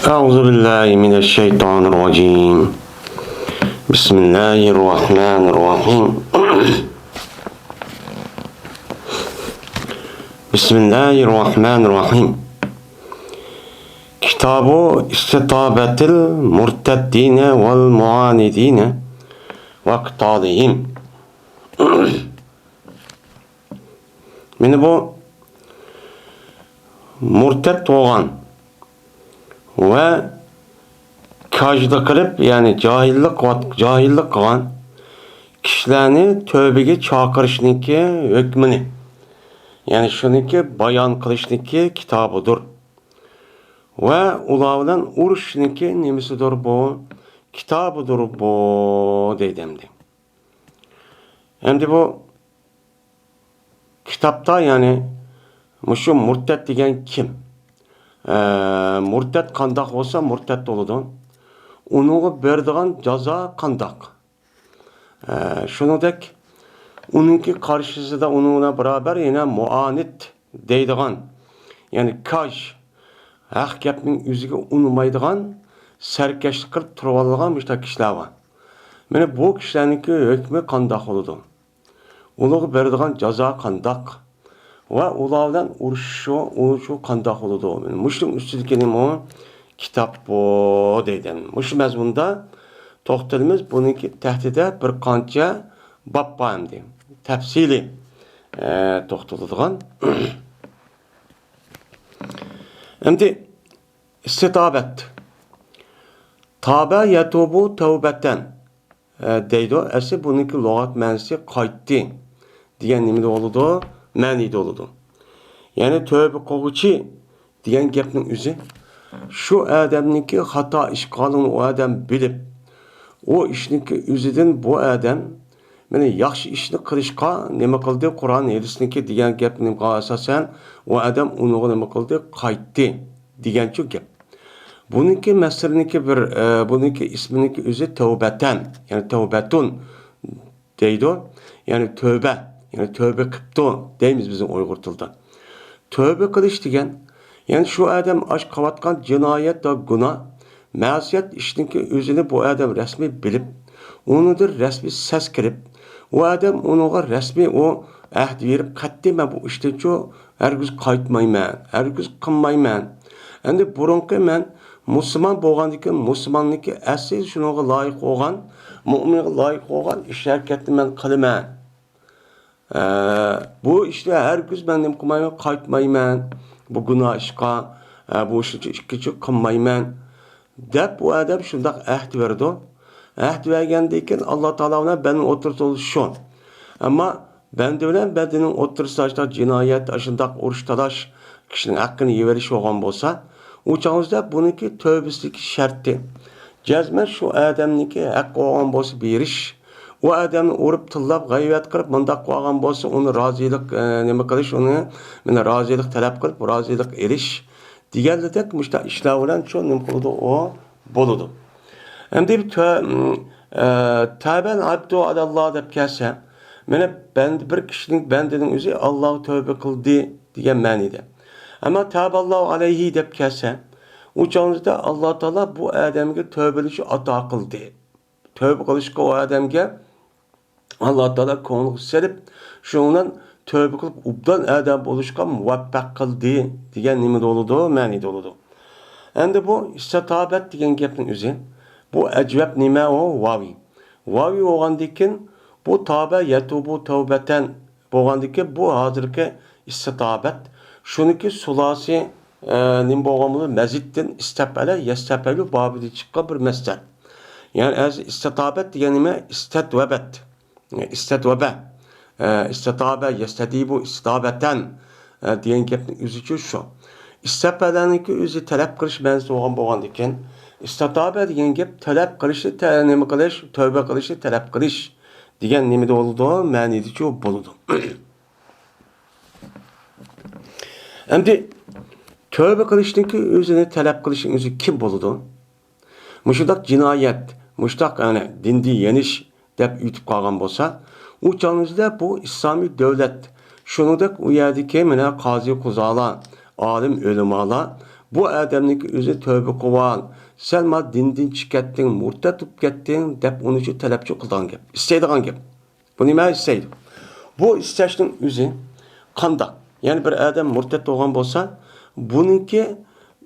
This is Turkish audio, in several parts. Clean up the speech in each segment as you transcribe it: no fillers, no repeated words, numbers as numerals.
أعوذ بالله من الشيطان الرجيم. بسم الله الرحمن الرحيم. بسم الله الرحمن الرحيم. كتاب استطابة المرتدين والمعاندين وأقطالهم. من bu murtad olgan ve kajda kılıp yani cahillik kılan kişilerini tövbege çakırışniki hükmünü yani şuniki bayan kılışniki kitabıdır ve ulavdan uruşniki nemisidir bu kitabıdır bu deydimdi. Hem de bu kitapta yani şu murtad degen kim? Murtad kandak olsa murtad oludu. Onu berdiğin jaza kandak. Şunudek onunki karşısı da onunla beraber yine muanit deydiğin yani kaj hak gapning yüzüge unmaydigan serkeşlik qilib turib olgan müştak kişiler var. Mana bu kişilerniki hükmü kandak oludu. Ularga berdiğin jaza kandak. Ve ulardan uruşu kandak oludu. Muşun üstüdeki o kitap bu deydim. Muş mezmunda toxtalımız bununki tehdide bir kança bab bağımdı. Tefsili toxtalıdığın. Şimdi istitabet. Tabe yetubu tevbetten deydi. Esi bununki lügat mənsi qaytdı. Diyen nimide oludu? Məni doludu. Yani tövbe qoğuçi diyen gapning özü şu adamniki hata işgalını o adam bilip o işniki özüden bu adam mana yaxshi ishni qilishga nima qildi Qur'on hadisniki degan gapning asosan o adam uni nima qildi qaytdi deganchu gap. Buniki masrniki bir buniki isminiki özü tövbeten yani tövbetun deydi. Yani tövbe yani tövbe qıptı deymiz bizim Uyghur tilda. Tövbe qilish degan yani şu adam aş qavatgan jinoyat va günah, ma'siyat ishniki o'zini bu adam rasmiy bilib, unidir rasmiy sas kirib, o adam unuga rasmiy o ahd berib, qat'iy men bu ishdanchu hargiz qaytmayman, hargiz qilmayman. Endi burunqi men musulmon bo'lgandan musulmonniki asli shunaga loyiq bo'lgan, mu'minga loyiq bo'lgan ish harakatni men qilaman. Bu işte herkes benim kılmayman, qaytmayman, bu günah işqa, bu işi ikkichi qilmayman deb bu adam shundoq ahd berdi. Ahd bergandan keyin Alloh taolo bilan benim o'tirtili shu. Ammo bende bilan bedening o'tirsida jinoyat, shundoq urush talash kishining haqqini yeverish bo'lgan bo'lsa, u chog'da buniki tövbesiki sharti. Jazman shu odamniki haq bo'lgan bo'lsa berish. O adamni urib tillab g'ayvat qilib mundaq qilgan bo'lsa uni rozilik nima qilish uni mana rozilik talab qilib rozilik erish deganidek mushta ishlar bilan shu nima qiladi o bo'ladi. Endi taban abdu alalloh deb kelsa mana bir kishining bandining o'zi Alloh tavba qildi degan ma'noda. Ammo taballohu alayhi deb kelsa u chog'da Alloh taolo bu odamga tavbalishi ato qildi. Tövbe qilishga o adamga Allah Teala ko'ngil serib, shundan tövbe qilib ubdan adam bo'lishga muvaffaq qildi degan nima bo'ladi, ma'ni bo'ladi. Endi bu istitobat degan gapning o'zi bu ajvab nima o vavi. Vavi bo'lgandan keyin bu tavba yatubu tavbatan bo'lgandan keyin bu hozirgi istitobat shuniki sulasi nima bo'lganini maziddan istafala yastafalu babida chiqqan bir masdar. Yani istitabet diye nime istatvebat. İstatvebe. İstatabe yestedibu istabetten diyen gapning özü şu. İstafalaninki özü talab qilish ma'nosi bo'lgan ekan. Istatabe degan gap talab qilishni nima qilish, tavba qilishni talab qilish degan nimada bo'ladi, ma'nida bo'ladi. Endi tavba qilishniki o'zini talab qilishning o'zi kim bo'ladi? Muşdak cinayet, muşdak yani dindi yeniş deb yutib qolgan bo'lsa, u chog'ingizda bu islomiy davlat. Shuningdek u yerdagi mana qozi quzolar, olim ulamolar bu adamniki o'zi tövbe qilgan, sen ma dindan chiqib ketding, murtad bo'lib ketding deb uni uchun talabchi qilgan gap, istaydigan gap. Bu nima istaydi? Bu istashning o'zi qandoq? Ya'ni bir adam murtad bo'lgan bo'lsa, buningki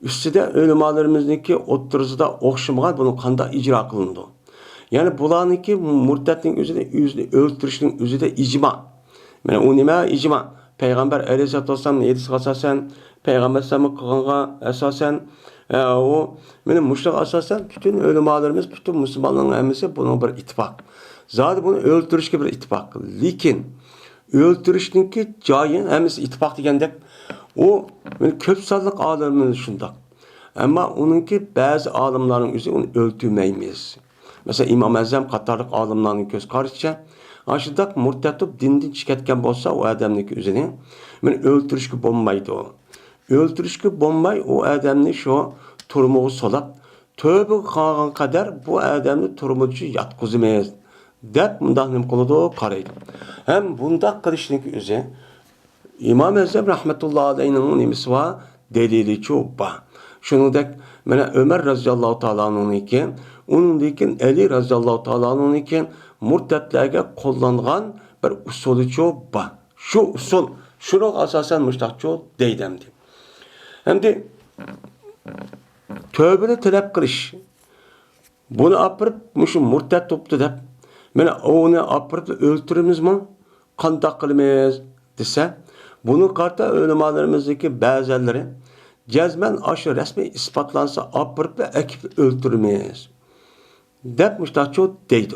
ustida ulamolarimizniki o'ttirisida o'xshamagan buni qandoq ijro qilindi? Ya'ni bularniki murtadning o'zini o'ltirishning o'zida ijmo. Mana u nima ijmo? Payg'ambar alayhisolatu vasallam hadisga asosan, payg'ambar sallallohu qilganga asosan, o mana mushriq asosan bütün ulamolarimiz, bütün musulmonlarning hammasi buni bir ittifoq. Zodi buni o'ltirishga bir ittifoq. Lekin o'ltirishningki joyi hammasi ittifoq degandek, o ko'p sonliq olimlar shundoq. Ammo uningki ba'zi olimlarning o'zi uni o'ltirmaymiz. Mesela İmam Azam qatorliq olimlarning ko'z qarashicha, ashundoq murtatib dindan chiqib ketgan bo'lsa, u odamning o'zini men o'ltirishga bo'lmaydi. O'ltirishga bo'lmay, u odamni shu turmuga solab, tövbe qilgan qadar bu odamni turmuga yotqizmaymiz deb bundoq nim qiladi, qaraydi. Ham bundoq qilishning o'zi İmam Azam rahmetullohi alayhining nimasi va delili cho'ba. Shuningdek, mana Ömer roziyallohu taolo anhuniki, uningdan Ali roziyallohu taolo anhuniki murtadlarga qo'llangan bir usuli cho'ba. Shu usul, shuna asosan mushtaqcho deydimdi. Endi tövbeni talab qilish. Buni apirib, mushu murtad topdi deb, mana uni apirib o'ltirimizmi? Qandoq qilamiz desa, buni qarta ulamolarimizdagi ba'zilari jazman aşı resmi ispatlansa apırıp ve ekip öldürmeyiz. Dep müştahçı deydi.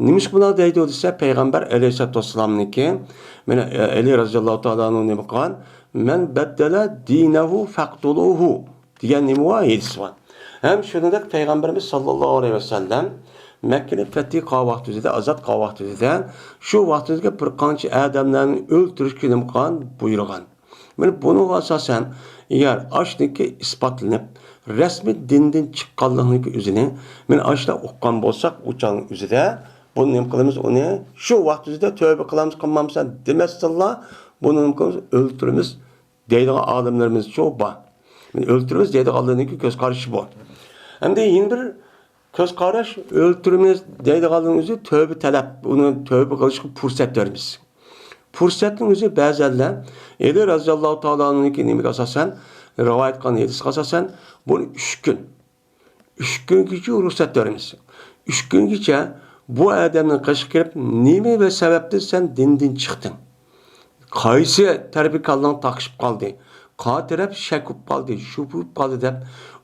Nimiş buna deydi dese Peygamber aleyhissalatu vesselam'niki Ali raziyallahu ta'ala'nın ne bakan men beddele dinehu faktuluhu diyen nimi hadis var. Hem şunundak Peygamberimiz sallallahu aleyhi ve sellem Mekke'nin fethi vaxtida, azat vaxtida şu vaxtida bir qancha adamlarni o'ltirishga nima qilgan buyurgan. Mana buni asosan eğer aşniki ispatlanıp resmi dinden çıqqanlığının üzerine men aşda o'qigan bo'lsak, uçağın üzerinde bunu nima qilamiz uni shu vaqt üzerinde tövbe qilamiz qilmamsan demasdinlar, bunu nima qilamiz o'ltiramiz deydigan olimlarimiz çok bor. Men o'ltiramiz deydiganlarning ko'z qarashi bor. Endi yana bir ko'z qarash o'ltiramiz deydiganlarning o'zi tövbe talab, uni tövbe qilishga fursat beramiz. Fursatning o'zi ba'zanlar Ali raziyallohu taolo'ningki nimaga asosan rivoyat qilgan hadisga asosan buni 3 kun. 3 kungacha ruxsat beramiz. 3 kungacha bu odamning qishib kirib, nima va sababdan sen dindan chiqding? Qaysi tarbiya kallang taqishib qoldi? Qatirab shak bo'lib qoldi, shubha bo'lib qoldi deb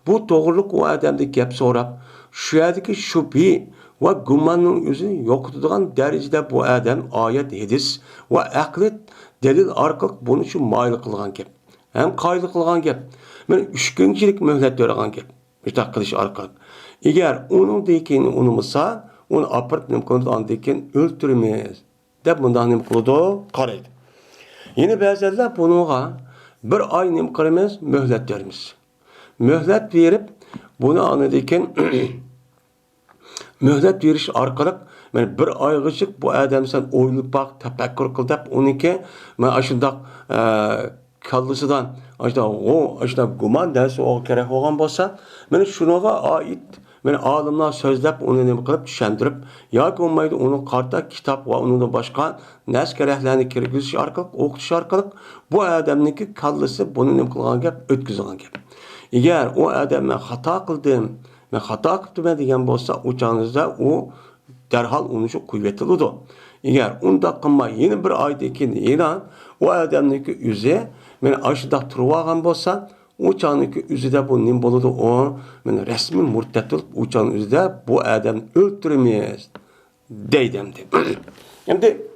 bu to'g'riliq u odamdan gap so'rab, shu yerdagi shubhi ve gumanın özünü yo'qotadigan darajada bu adam oyat, hadis ve aqli delil orqali buni uchun mayli qilgan gap. Hem qoyil qilgan gap. Men 3 kunchilik muhlat bergan gap. Mushtaq qilish orqali. Agar uning dekini unimasa, uni apart nim qilgan dekin o'ltirmaymiz deb bundan nim qildi, qaraydi. Yine ba'zilar bunga bir oy nim qilamiz, muhlat beramiz. Muhlat berib buni anadikin mühlet veriş arkalık, yani bir aygıcık bu adam sen oylup bak, tefekkür kıl dep, onunki, ben aşındak kallısıdan, aşındak guman dersi o gerek olan bolsa, ben şuna ait, ben alimler sözlep, onu ne kılıp düşendirip, ya ki olmaydı onun karta kitap ve onun da başka nes gereklerini kirgizmiş arkalık, okutuş arkalık, bu adamınki kallısı bunu ne kılgan gep, ötküzülen gep. Eğer o adam ben hata kıldım, ben hata qildim degan bo'lsa, o'changizda u darhol uni shu kuvvetlidi. Agar unda qilmay yana bir oydan keyin yana u odamniki o'zi men ashda turib olgan bo'lsa, o'changniki o'zida bu nim bo'ladi? O men rasmiy murtad bo'lib, o'chang o'zida bu odam o'ltirmaymiz deydimdi. Endi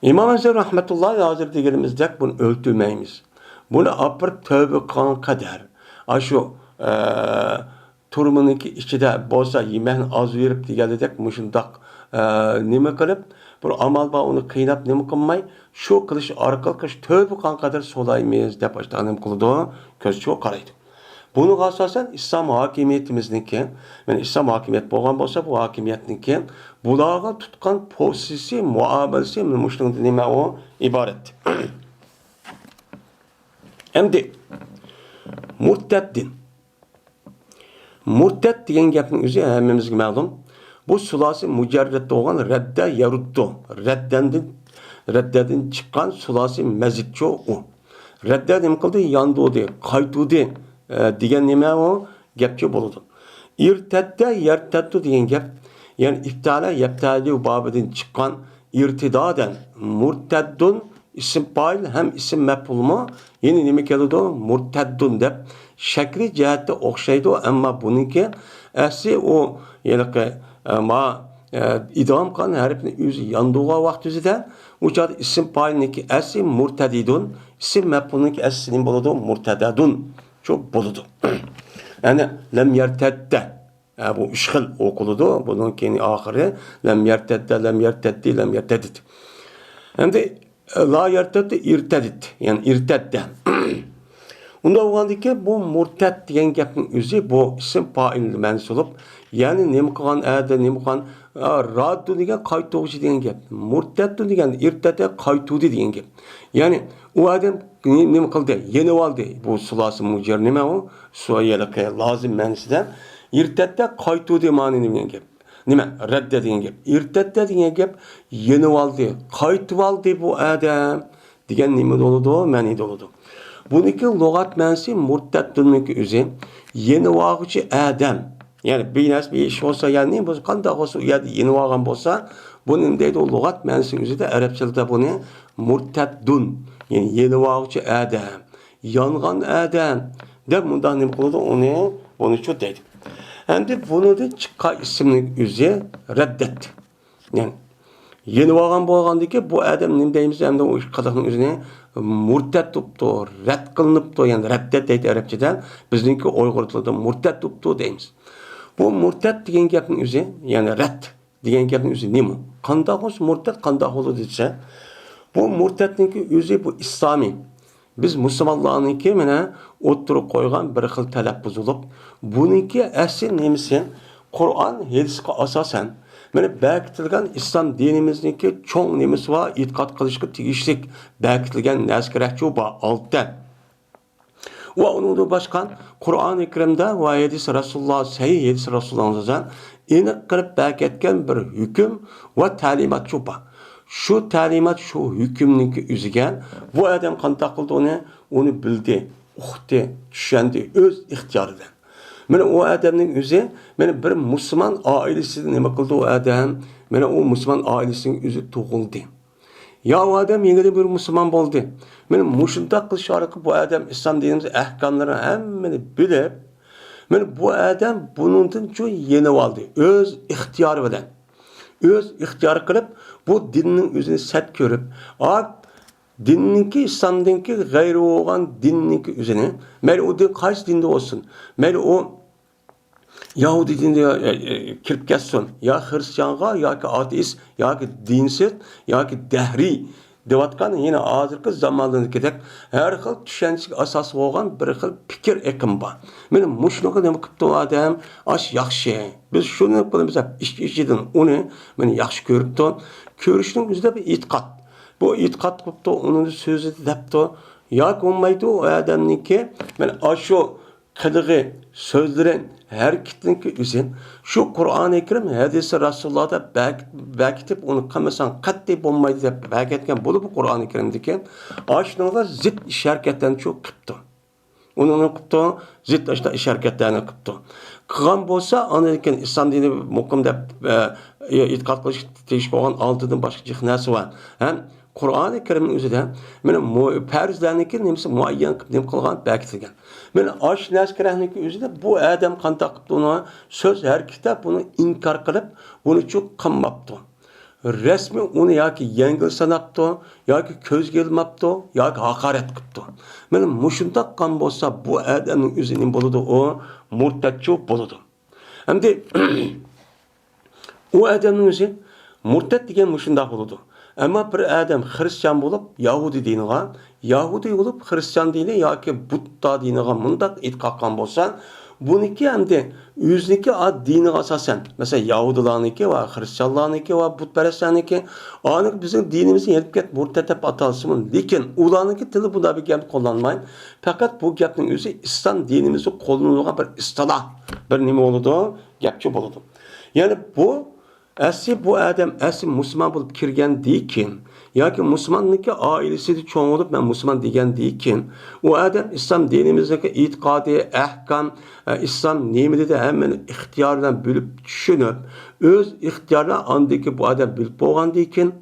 İmam Azam rahmetullohi hozir deganimizdek buni o'ltirmaymiz. Buni apir tövbe qilgan qadar ashu turumuniki ichida bo'lsa yemekni az verib deganidek mushundoq nima qilib bir amal bor uni qiynab nima qilmay shu qilish orqali tövbe qilgan qadar so'laymiz deb ashtanim qildi, ko'z shu qaraydi. Buni asosan islom hokimiyatimizniki, men islom hokimiyat bo'lgan bo'lsa bu hokimiyatniki bularga tutgan pozitsiyasi, muomalasi mushundan nima o iborat. Endi Murtaddin. Murtad degan gapning o'zi hammamizga ma'lum. Bu sulasi mujarrad bo'lgan radda yaruddu. Raddadan chiqqan sulasi mazidcho u. Radda nima qildi? Yandudi, qaytudi degan nima u? Gapcha bo'ladi. İrtadda yartaddu degan gap, ya'ni iftala yaptali babidan chiqqan irtidadan murtaddun isim fa'il hem isim maf'ulmi? Yeni nima keladi? Murtaddun deb shakli jihatda o'xshaydi, ammo buniki asli u ya'ni ma idom qilgan harfni o'zi yanduga vaqt o'zida o'chadi isim fa'ilniki asli murtadidun, isim maf'ulniki asli nima bo'ladi? Murtadadun. Çok bo'ladi. Yani lem yertedde. Bu üç xil okuldu. Bunun kendi ahiri lem yertedde, lem yerteddi, lem yertedit. Hem de la yerteddi, irtedit. Yani irtedde. Unda olgandı ki bu murted degan gapning o'zi bu isim fa'il mansub. Yani nima qilgan ada, nima qilgan raddu degan qaytuvchi degan gap. Murtaddu degan irtada qaytudi degan gap. Yani u adam nima qildi? Yenib oldi. Bu sulasi mujar nima u? Suayalaka lozim ma'nosida irtada qaytudi ma'noni degan gap. Nima? Radda degan gap. Irtada degan gap yenib oldi, qaytib oldi bu adam degan nima bo'ladi? Ma'ni bo'ladi. Buniki lügat mənsi murtadduniki özü yeni vağıcı adam. Yani bir iş olsa yani bu qanda olsa yeni vağan bolsa bunun deydi o lügat mənsi özü de Arapçada bunu murtaddun yani yeni vağıcı adam. Yanğan adam deb bundan nima qiladi onu şu deydi. Endi bunu da çıqa isimlik özü reddet. Yani yeni vağan bolğandaki bu adam nima deymiz hem de o qadaqning özüne murtad tuptu, rad qilinibdi, yani raddat deydi Arabchadan, bizningki Uyg'ur tilida murtad tuptu deymiz. Bu murtad degan gapning o'zi, yani rad degan gapning o'zi nima? Qanday bo'lsa murtad, qanday bo'ladi desa, bu murtadningki o'zi bu islomiy. Biz musulmonlarningki mana o'ttirib qo'ygan bir xil talaffuz bo'lib, buningki asli nimasi? Qur'on hadisga asosan mana bekitilgan İslam dinimizdeki çoğ nemesi var, itiqat qilishga tegishlik bekitilgan naskarahçı var, 6. Ve onun başkan Kur'an-ı Kerim'de ve hadis Resulullah, sahih hadis Resulullah'ın aniq qilib beketken bir hüküm ve talimat var. Şu talimat, şu hükümniki o'ziga bu adam qanday qildi onu bildi, uqdi, tushundi o'z ixtiyoridan. Mana o adamning o'zi, mana bir musulmon oilasida nima qildi o adam? Mana o musulmon oilasining o'zi tug'ildi. Ya o adam yengida bir musulmon bo'ldi. Mana mushundaq qilish orqali bu adam islom dinimiz ahkomlarini hammani bilib, mana bu adam bundan cho yenib oldi. O'z ixtiyori bilan. O'z ixtiyori qilib bu dinning o'zini sat ko'rib, dinninki İslam'daki gayri olan dinninki üzerine, mel o din kaç dinde olsun, mel o Yahudi dinde kirip geçsin, ya Hristiyanğa, ya ki ateist, ya ki dinsiz, ya ki dehri devatkan yine azırkı zamanlarında kedek her xil düşüncesiga asası olan bir xil fikir ekim var. Meni muşnuqa nima qilibdi adam, aş yaxshi. Biz shuni qilamiz, ichdan uni meni yaxshi ko'ribdi. Ko'rishning o'zida bir e'tiqod. Bu itiqat qilibdi, onun sözü debdi. Yo'q olmaydi o adamniki. Men aşu qilg'i, so'zlarin harakatniki o'zin shu Qur'oni Karim hadisi Rasulullahda bekitib uni qilmasang qat'iy bo'lmaydi deb bekitgan bo'lib Qur'oni Karimdagi ashunga zid ish harakatlarni shu qilibdi. Uni qilibdi, zid ish harakatlarni qilibdi. Qilgan bo'lsa, anikin islom dini muqim deb e'tiqod qilish tegishli bo'lgan oldidan boshqa jiq narsa bor. Ham Qur'oni Karimning o'zida mana farzlarniki nimasi muayyan qilib qilgan bekitilgan. Mana ash naskarahning o'zida bu adam qanday qilibdi uni so'z harakatda buni inkor qilib, buni cho'q qilmabdi. Resmi uni yoki yengil sanabdi, yoki ko'zga ilmabdi, yoki haqorat qilibdi. Mana mushundaq qilgan bo'lsa bu odamning o'zining bo'ladi, o murtadchi bo'ladi. Hamda u odamning o'zi murtad degan mushundaq bo'ladi. Ama bir adam Hristiyan bulup Yahudi diniga, Yahudi bulup Hristiyan dini yoki Budda diniga mundaq itqaqqan bolsa, buniki endi o'ziniki diniga asosan, mesela Yahudilarniki va Hristiyanlarniki va Budparastlarniki, ani bizim dinimizni yetib ket murtattab atalsın. Lekin ularniki tili bunda bir gap qo'llanmaydi. Fakat bu gapning o'zi İslam dinimizni qo'llanilgan bir istilah, bir nima bo'ladi, gapchi bo'ladi. Yani bu adam Müslüman bulup kirgen deyken, yoki Müslümanniki ailesini çoğun olup ben Müslüman degen deyken, o adam İslam dinimizdeki itikadi, ahkam, İslam nimeti de hemen ihtiyardan bölüp düşünüp, öz ihtiyarına andaki bu adam bölüp boğan deyken,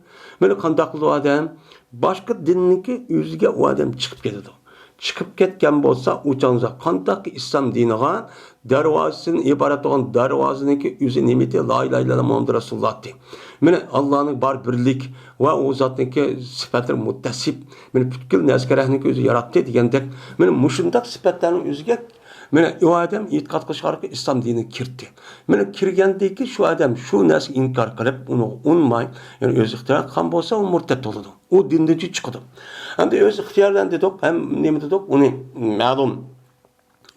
böyle kandaklı adam, başka dinninki yüzüge o adam çıkıp geliyordu. Çıkıp ketken bolsa uçanıza qandaq İslam diniga darvozasidan iborat bo'lgan darvoziniki o'zi nimati la ilaha illalloh Muhammad Rasululloh de. Mana Allohning bar birlik va u zotniki sifatlari muttasib. Mana butkul narsalarini o'zi yaratdi degandek, mana mushundaq sifatlarning o'ziga mana u odam e'tiqod qilishga islom dinini kiritdi. Mana kirgandiki shu odam shu narsa inkor qilib, uni unmay, ya'ni o'zi ixtiyor qilgan bo'lsa, u murtad bo'ladi. U dindan chiqadi. Hem de öz ihtiyardan dedik, hem ne mi dedik, onu ma'lum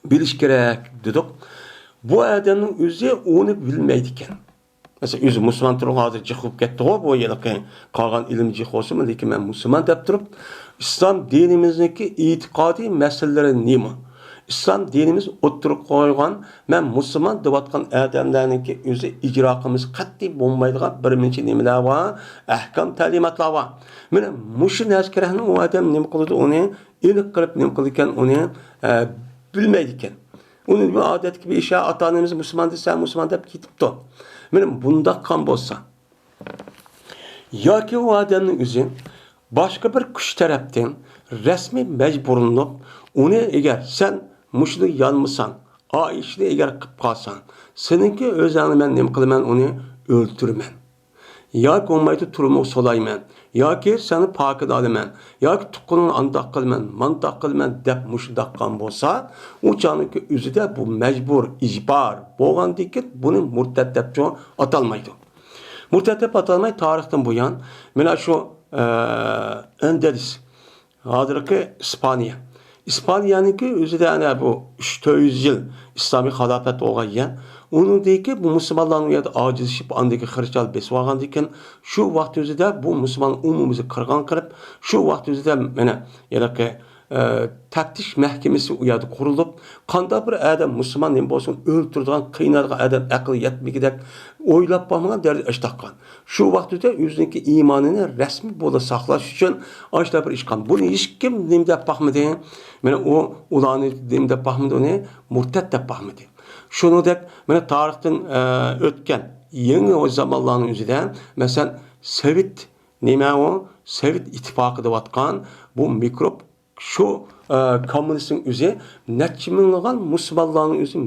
bilish kerak dedik. Bu adamın özü onu bilmeydiken. Mesela özü Müslüman turun hazır çıkıp gitti o, bu yılki kalgan ilimci olsun mu, lekin ben Müslüman deyip durup, İslam dinimizdeki itikadi meseleleri neymi? İslam dinimiz oturup koygan, ben Müslüman devatkan adamlarınki özü icra qilimiz qat'iy bo'lmaydigan birinchi nimalar var, ahkam talimatlar var. Mana mushu naskarahni o adam nima qiladi, uni iliq qilib nima qilgan, uni bilmaydi ekan. Uni bir odat gibi isha ota-onamiz Müslüman desa, Müslüman deb ketibdi. Mana bundaq qan bo'lsa, yoki o adamning o'zi boshqa bir kuch tarafdan rasmiy majburlanib, uni agar sen mushuni yanmasan, o ishni agar qilib qolsan, seninki o'zingni men nima qilaman, uni o'ltiraman. Yoki olmaydi turmuq solayman, yoki seni pakid olaman, yoki tuqqunini andoq qilman, mandoq qilman deb mushundaq qilgan bo'lsa, u chog'niki o'zida bu majbur, ijbor bo'lgandan buni murtad deb atalmaydi. Murtad deb atalmay tarixdan bu yan, mana shu Andalus, hozirgi Ispaniya. İspanya'nınki özüde yani bu 300 yıl İslami halafet olgan. Onundaki bu Müslümanların ya da acizleşip andaki Hristiyan besip algandayken şu vaqt özüde bu Müslüman umumumizni qirg'in qilib, şu vaqt özüde mana yalaki taftish mahkamasi u yerda qurilib, qanday bir adam Müslüman nima bo'lsin o'ltiradigan, qiynalgan adam aqli yetmagidek o'ylab bo'lmagan darajada ish taqqan. Shu vaqtda o'ziniki iymonini rasmiy bo'lib saqlash uchun ashta bir ish qilgan. Buni hech kim nima deb baxmadi. Mana ularni nima deb baxmadi, uni murtad deb baxmadi. Shuningdek, mana tarixdan o'tgan yangi o zamonlarning o'zida, masalan, Sovet nima o? Sovet ittifoqi deyotgan bu mikrob şu komünistning o'zi necha minglagan musulmonlarning o'zi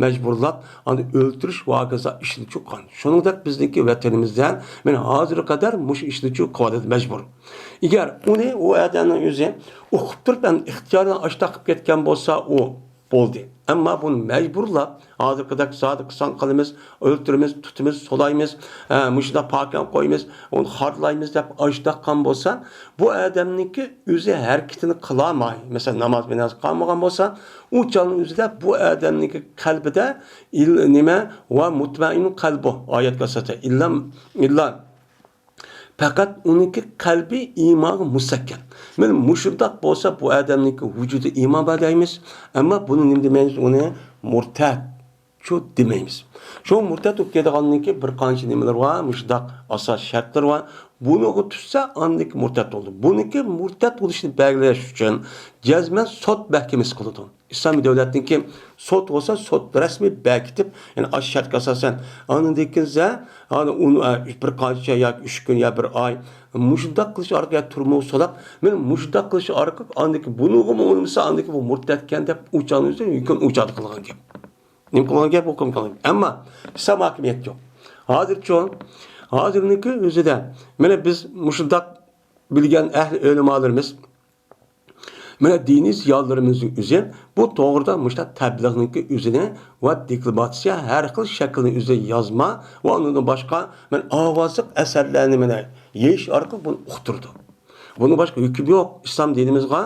majburlab ani o'ltirish voqeasi ishni chiqqan. Shuningdek bizniki vatanimizdan men hozirga qadar mush ishni chiqadi majbur. Agar uni o odamning o'zi o'qib turib ixtiyordan ashtaqib ketgan bo'lsa, o bo'ldi. Ama bunu mecburlab, hazırkıdak sadık san qilamiz, o'ltiramiz, tutamiz, solaymiz, muşda pakam qo'yamiz, onu xarlaymiz deb ashtaqan bo'lsa, bu odamniki o'zi harakatini qilamay, mesela namoz bilan qilmagan bo'lsa, u chalning o'zida bu odamniki qalbida nima va mutmainun qalbu oyatga sata illa fakat onunki kalbi imanı musakken. Men muşundaq bolsa bu adamniki vücudu iman badaymiz. Ama bunu nim demeyimiz, onu murtad şu demeyimiz. Şu murtad o'tadiganiki bir qancha nimalar var, muşundaq asas şartlar var. Bunu tutsa andaki murtad oldu. Buniki murtad bo'lishni belgilash uchun jazman sot mahkamasi qiladi. İslami devletninki sot olsa sot resmi bekitip, yani aşşartga asasen anındakinse hani bir qancha ya 3 gün ya bir ay muşundaq qilish orqali turmuş solab, men muşundaq qilish orqali andaki bunu olmasa andaki bu murtadkan deb uçanızda yükün uçadı qilgan gap. Nim qilgan gap o'qim qilgan. Ammo İslam hakimiyeti yo'q. Hozirniki o'zida mana biz muşundaq bilgan ahli ulamolarimiz mana diniy ziyolilarimizning o'zi bu to'g'ridan muşta tabliğninki o'zini va deklamatsiya har xil shaklni o'zida yozma va undan boshqa men ovozli asarlarni mana yeyish orqali buni uqtirdi. Bunun başka hüküm yok. İslam dinimizde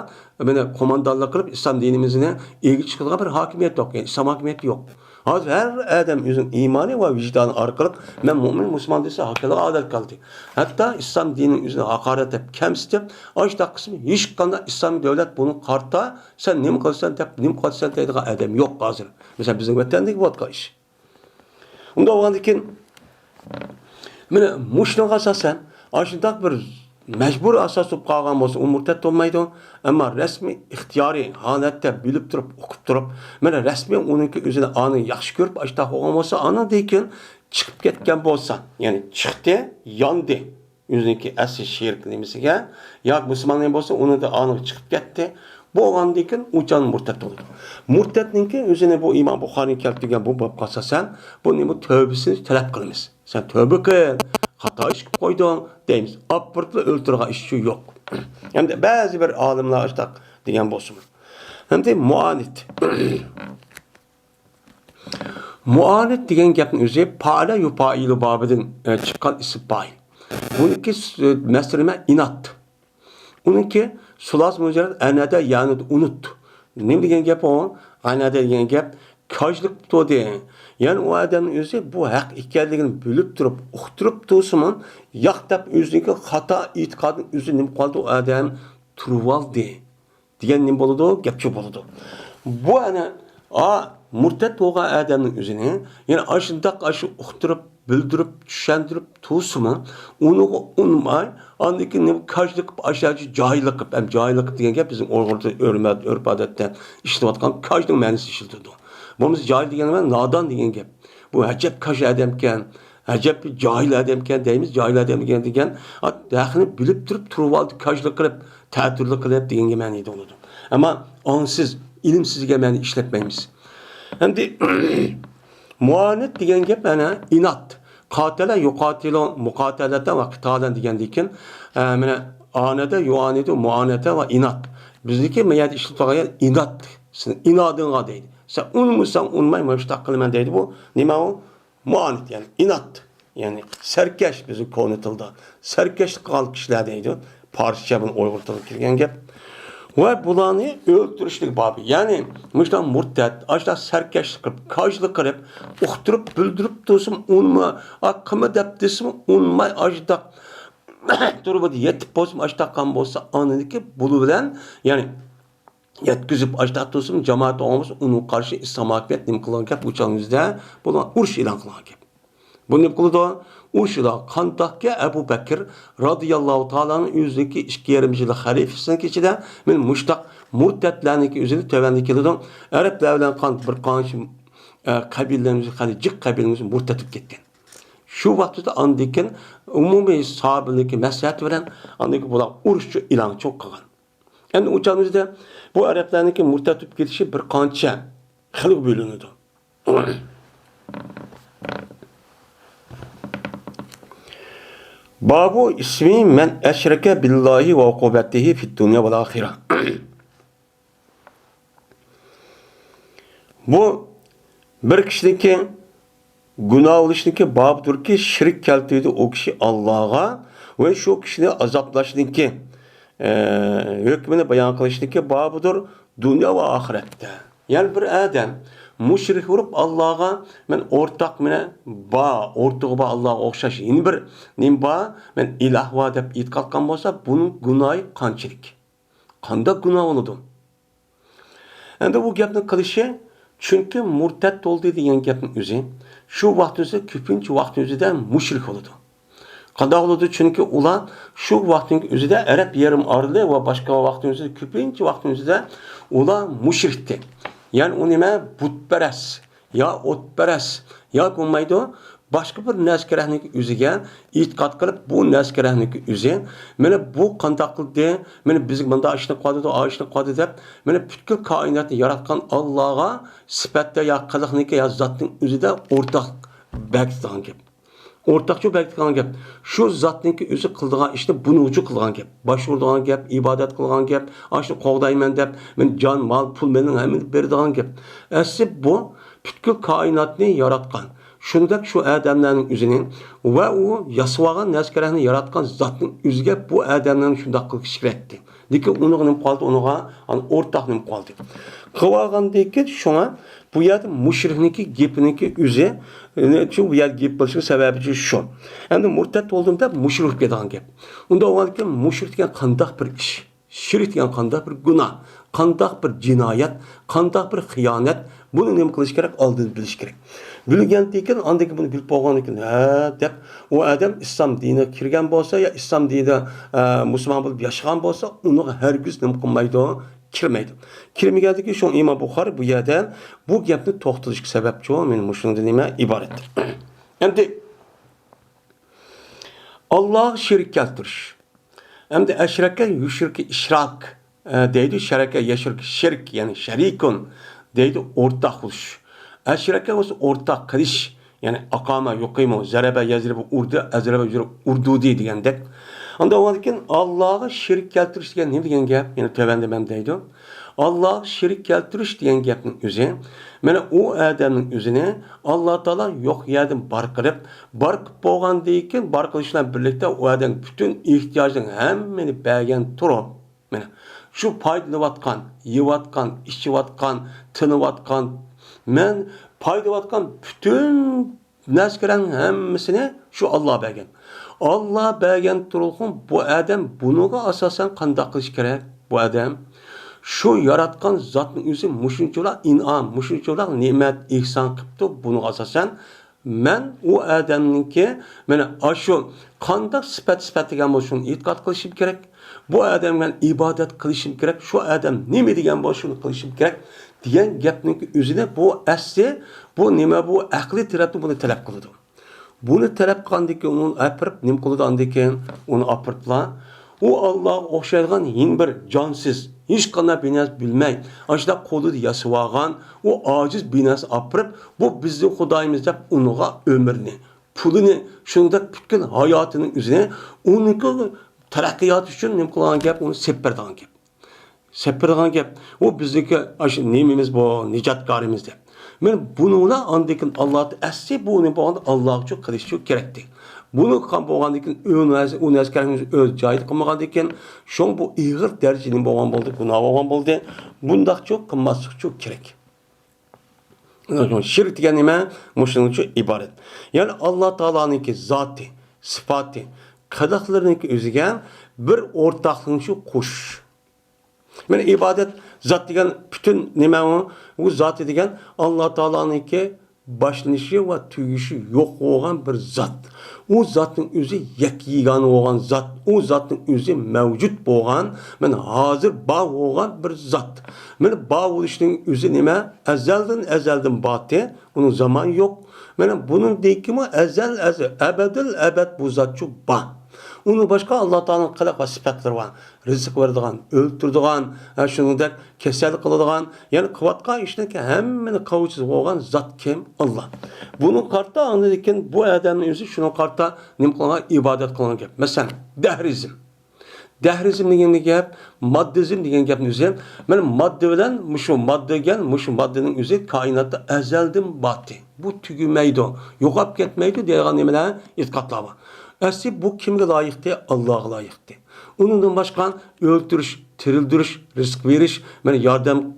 böyle komandanlık kılıp İslam dinimizine ilgi çıkılan bir hakimiyet yok. Yani İslam hakimiyeti yok. Hazır her adam yüzün imanı ve vicdanı arkalık ben mümin Müslüman değilse hakikaten adalet kaldı. Hatta İslam dininin yüzüne hakaret edip kemsitip açta kısmı hiç kanda İslami devlet bunu karta sen ne mi kılsan deyip ne mi kılsan deyip adam yok hazır. Mesela bizim vatandaki vodka iş. Onda o andikin mene muşnağa asasen aşındak bir mecbur asas bo'lib qolgan bo'lsa u murtad bo'lmaydi, ammo rasmiy ixtiyoriy holatda bilib turib o'qib turib mana rasmiy uniki o'zini ani yaxshi ko'rib ashta qolgan bo'lsa anadan keyin chiqib ketgan bo'lsa ya'ni chiqdi yondi o'ziniki asli shirk nimasiga yoki musulmonlar bo'lsa uni da ani chiqib ketdi bo'lgandan keyin uchan murtad bo'ladi. Murtadniki o'zini bu imom Buxoriy keltirgan bu bobga asosan bu nima tövbesini talab qilamiz. Sen tövbe qil hata iş koydun deyimiz. Apırtlı öldürüğe işçi yok. Hem de bazı bir alimler açtık diyen bozum. Hem de muanit. Muanit diyen gapın üzeri pala yupailu babidin çıkan isim bayi. Bununki meseleme inat. Onunki sulaz mücerred anada yani unut. Ne diyen gap o? Anada diyen gap kajlık bu diye. Yani o adamın özü bu hak ikerliğini bölüp durup, uqturup dursun, yaqtap özündeki hata itikadın özü nim kaldı o adam turval diye. Diyen nim boludu, gapçı boludu. Bu ana murtad olgan adamın özünü, yani aşındak aşı uqturup, bildirip, düşendirip dursun, onu unmay, andaki nim kajlık aşağıcı cahillik, hem cahillik diyen gap bizim örp adetten işlevatkan kajlık mənisi işildirdi. Bunumuz cahil diyen nadan diyen gap. Bu acep kaş adamken, acep cahil adamken deyimiz cahil adam diyen dahini bilip durup turvaldı kaşlık kılıp, tətirlik kılıp diyen gemeni de olurdu. Ama ansız, ilimsiz gemeni işletmeyimiz. Hem de muanet diyen gap bana inat. Katile yukatilon, mukatelete ve kıtalen diyen diken, anede, yuanede, muanete ve inat. Bizdeki meyat işletmeye inat. İnadına değil. Sen unmuşsan unmayma işte akılman deydi bu. Nima o? Muanit yani inat. Yani serkeş bizi konutuldu. Serkeş kal kişiler deydi. Parça bunu uygurtuluk kirgen gap. Ve bulanı öldürüşlük babı. Yani müştan murtad, açta serkeşlik kılıp, kajlık kılıp, uqturup, bildirip dursun unma, akımı dep desin unmay açta durup yetip bolsun açta kan bolsa anındaki bulu bilen yani yetkizip açta dursun cemaat olmuş onun karşı İslam hakimiyet nim kılan gap uçağımızda bulan uruş ilan kılan gap. Bu ne kılıdı? Urşuda kantakke Ebu Bekir radıyallahu ta'ala'nın yüzdeki işki yerimcilik halifesinin keçide men muştak murtetlerindeki yüzünü tövendikilidin Araplarla kan bir kanşı kabillerimizi halicik kabillerimizi murtetip ketken. Şu vakitte andikin umumi sahabındaki meslehat veren andiki bular urşu ilan çok kalan. Yani uçağımızda bu Araplarındaki murtetip ketişi bir kança hılık bölünüdü. Babu ismi men eşreke billahi ve ukubetihi fid dünya vel ahire. Bu bir kişideki günah oluşundaki babıdır ki şirk keltirdi o kişi Allah'a ve şu kişide azaplaşındaki hükmünü bayan kılışındaki babıdır dünya ve ahirette. Yani bir adam müşrik vurup Allah'a men ortak mene ortağı Allah'a okşaş. Yine bir nimba men ilah va dep itikad qilgan bo'lsa, bunun günahı qanchalik. Qanda günah onudu. Endi bu gapni qilishi çünkü murtad bo'ldi degan gapning o'zi shu vaqtda ko'pincha vaqt o'zida mushrik bo'ladi. Qanday bo'ladi? Çünkü ular shu vaqtning o'zida Arab yarim orli va boshqa vaqtning o'zida ko'pincha vaqtning o'zida ular mushrikdi. Yani o nime butperest ya otperest ya olmaydı başka bir neskerahnik üzüge itikad kılıp bu neskerahnik üzü mene bu qanday qildi mene bizga bunda ashni qoldi deb mene butkul koinotni yaratgan Allohga sifatda ya qiliqniki ya zotning o'zida o'rtaq berkitgan gap. Ortakçı berkitgan gap. Şu zatniki o'zi qildigan ishni bunuchi qilgan gap. Başvurdigan gap, ibodat qilgan gap, ashni qo'g'dayman deb men jon, mol, pul mening hammasini beradigan gap. Asli bu butkul koinotni yaratgan. shundak shu odamlarning o'zining va u yasvagan narsalarni yaratgan zotning o'ziga bu odamlarni shundoq qilish kerakdi. Lekin uni nima qoldi? Unga o'rtaq nima qoldi? Qilgandan keyin shunga bu yerda mushrikniki gapiniki o'zi, shu bu yer gap bo'lishi sababi shu. Endi murtad bo'ldim deb mushrik degan gap. Unda o'lgan mushrik degan qandoq bir ish? Shirk degan qandoq bir gunoh, qandoq bir jinoyat, qandoq bir xiyonat, buni nima qilish kerak? Oldin bilish kerak. Bilgandan keyin andaki buni bilib bo'lgandan keyin deb u odam islom diniga kirgan bo'lsa yo islom dinida musulmon bo'lib yashagan bo'lsa, uni hargiz nima qilmaydi? Kirmaydi. Kirmaganligi shu Imom Buxoriy bu yerda bu gapni to'xtatishga sababchi men shundan nima iborat. Endi Alloh shirk keltirish. Endi ashraka yushriki ishrak deydi, sharaka shirk ya'ni sharikun deydi, o'rtaq bo'lish. Ashraka bo'lsa o'rtaq qilish, ya'ni aqama yuqimu zaraba yazribu urdu azraba urdu degandek. Unda o'lgan Allohga shirk keltirish degan nima degan gap? Ya'ni tövbende men deydi. Allah shirk keltirish degan gapning o'zi, mana u odamning o'zini Alloh taolo yo'q yerdan bar qilib bo'lgandan keyin bar qilish bilan birlikda u odam butun ehtiyojning hammani bergan turib, mana shu foydalanayotgan, yeyotgan, ichayotgan, tinayotgan, men foydalanayotgan butun narsalarning hammasini shu Alloh bergan. Allah bergan turg'un bu odam bunuga asosan qanday qilish kerak? Bu odam şu yaratgan zatning o'zi mushunchalar in'om, mushunchalar ne'mat, ihson qilibdi. Buni asosan men u odamniki mana shu qanday sifat degan bo'lsa e'tiqod qilishim kerak. Bu odamga ibodat qilishim kerak. Shu odam nima degan bo'lsa shuni qilishim kerak degan gapning o'zida bu asli bu nima, bu aqliy tarafdan buni talab qiladi. Buni talab qilgandan keyin uni apirib nima qiladi? Undan keyin uni apiriblar. U Alloh o'xshagan yin bir jonsiz, hech qanday binas bilmay, ashda qo'lida yasvagan, u ojiz binas apirib, bu bizning Xudoyimiz deb unga umrni, pulini, shunda butun hayotining o'zini uniki taraqqiyot uchun nima qilgan gap, uni sepirgan gap. Sepirgan gap. U bizniki ash nemimiz bu, nijotkorimiz deb. Men buningla andikin Alloh asli buni bo'lganda Alloh uchun qilish kerakdi. Bunu qilgan bo'lgandan keyin u narsalarimiz o'z joyida qilmagandan keyin shu bu ig'ir darajada bo'lgan bo'ldi, gunoh bo'lgan bo'ldi. Bundaqcha qilmaslik kerak. Shirk degan nima? Mushundan uchun iborat. Ya'ni Alloh taoloning zoti, sifati, qadaqlarining o'ziga bir o'rtaqlikni qo'shish. Mana ibodat zot degan bütün nima u zoti degan Alloh taoloning başlanışı ve tüyüşü yok olan bir zat. O zatın özü yekigan olan zat. O zatın özü mevcut olan, men hazır bağ olan bir zat. Men bağ oluşunun özü nime? Ezelden batı. Bunun zaman yok. Men bunun dekimi ezel, ebed bu zat çok bağ. Onun başka Allah Teala'nın qilaq va sifatları var. Rizq verdiğan, öldürdiğan, şuningdek kesel qiladigan, yani qilayotgan ishlarga hammani qavchiz bo'lgan zot kim? Allah. Bunun qarta anladıkken bu odamning o'zi shuni qarta nima qilgan ibodat qilgan gap. Masalan, dahrizm. Dahrizm degan gap, moddizm degan gapni o'zi, mana modda bilan mushu moddaning o'zi koinotda azaldan botdi. Bu tugumaydi, yo'qolib ketmaydi degan nimalar e'tiqodlar bor. Asli bu kimga layıktı? Allah'a layıktı. Onundan başka öldürüş, tirildiriş, rızk veriş,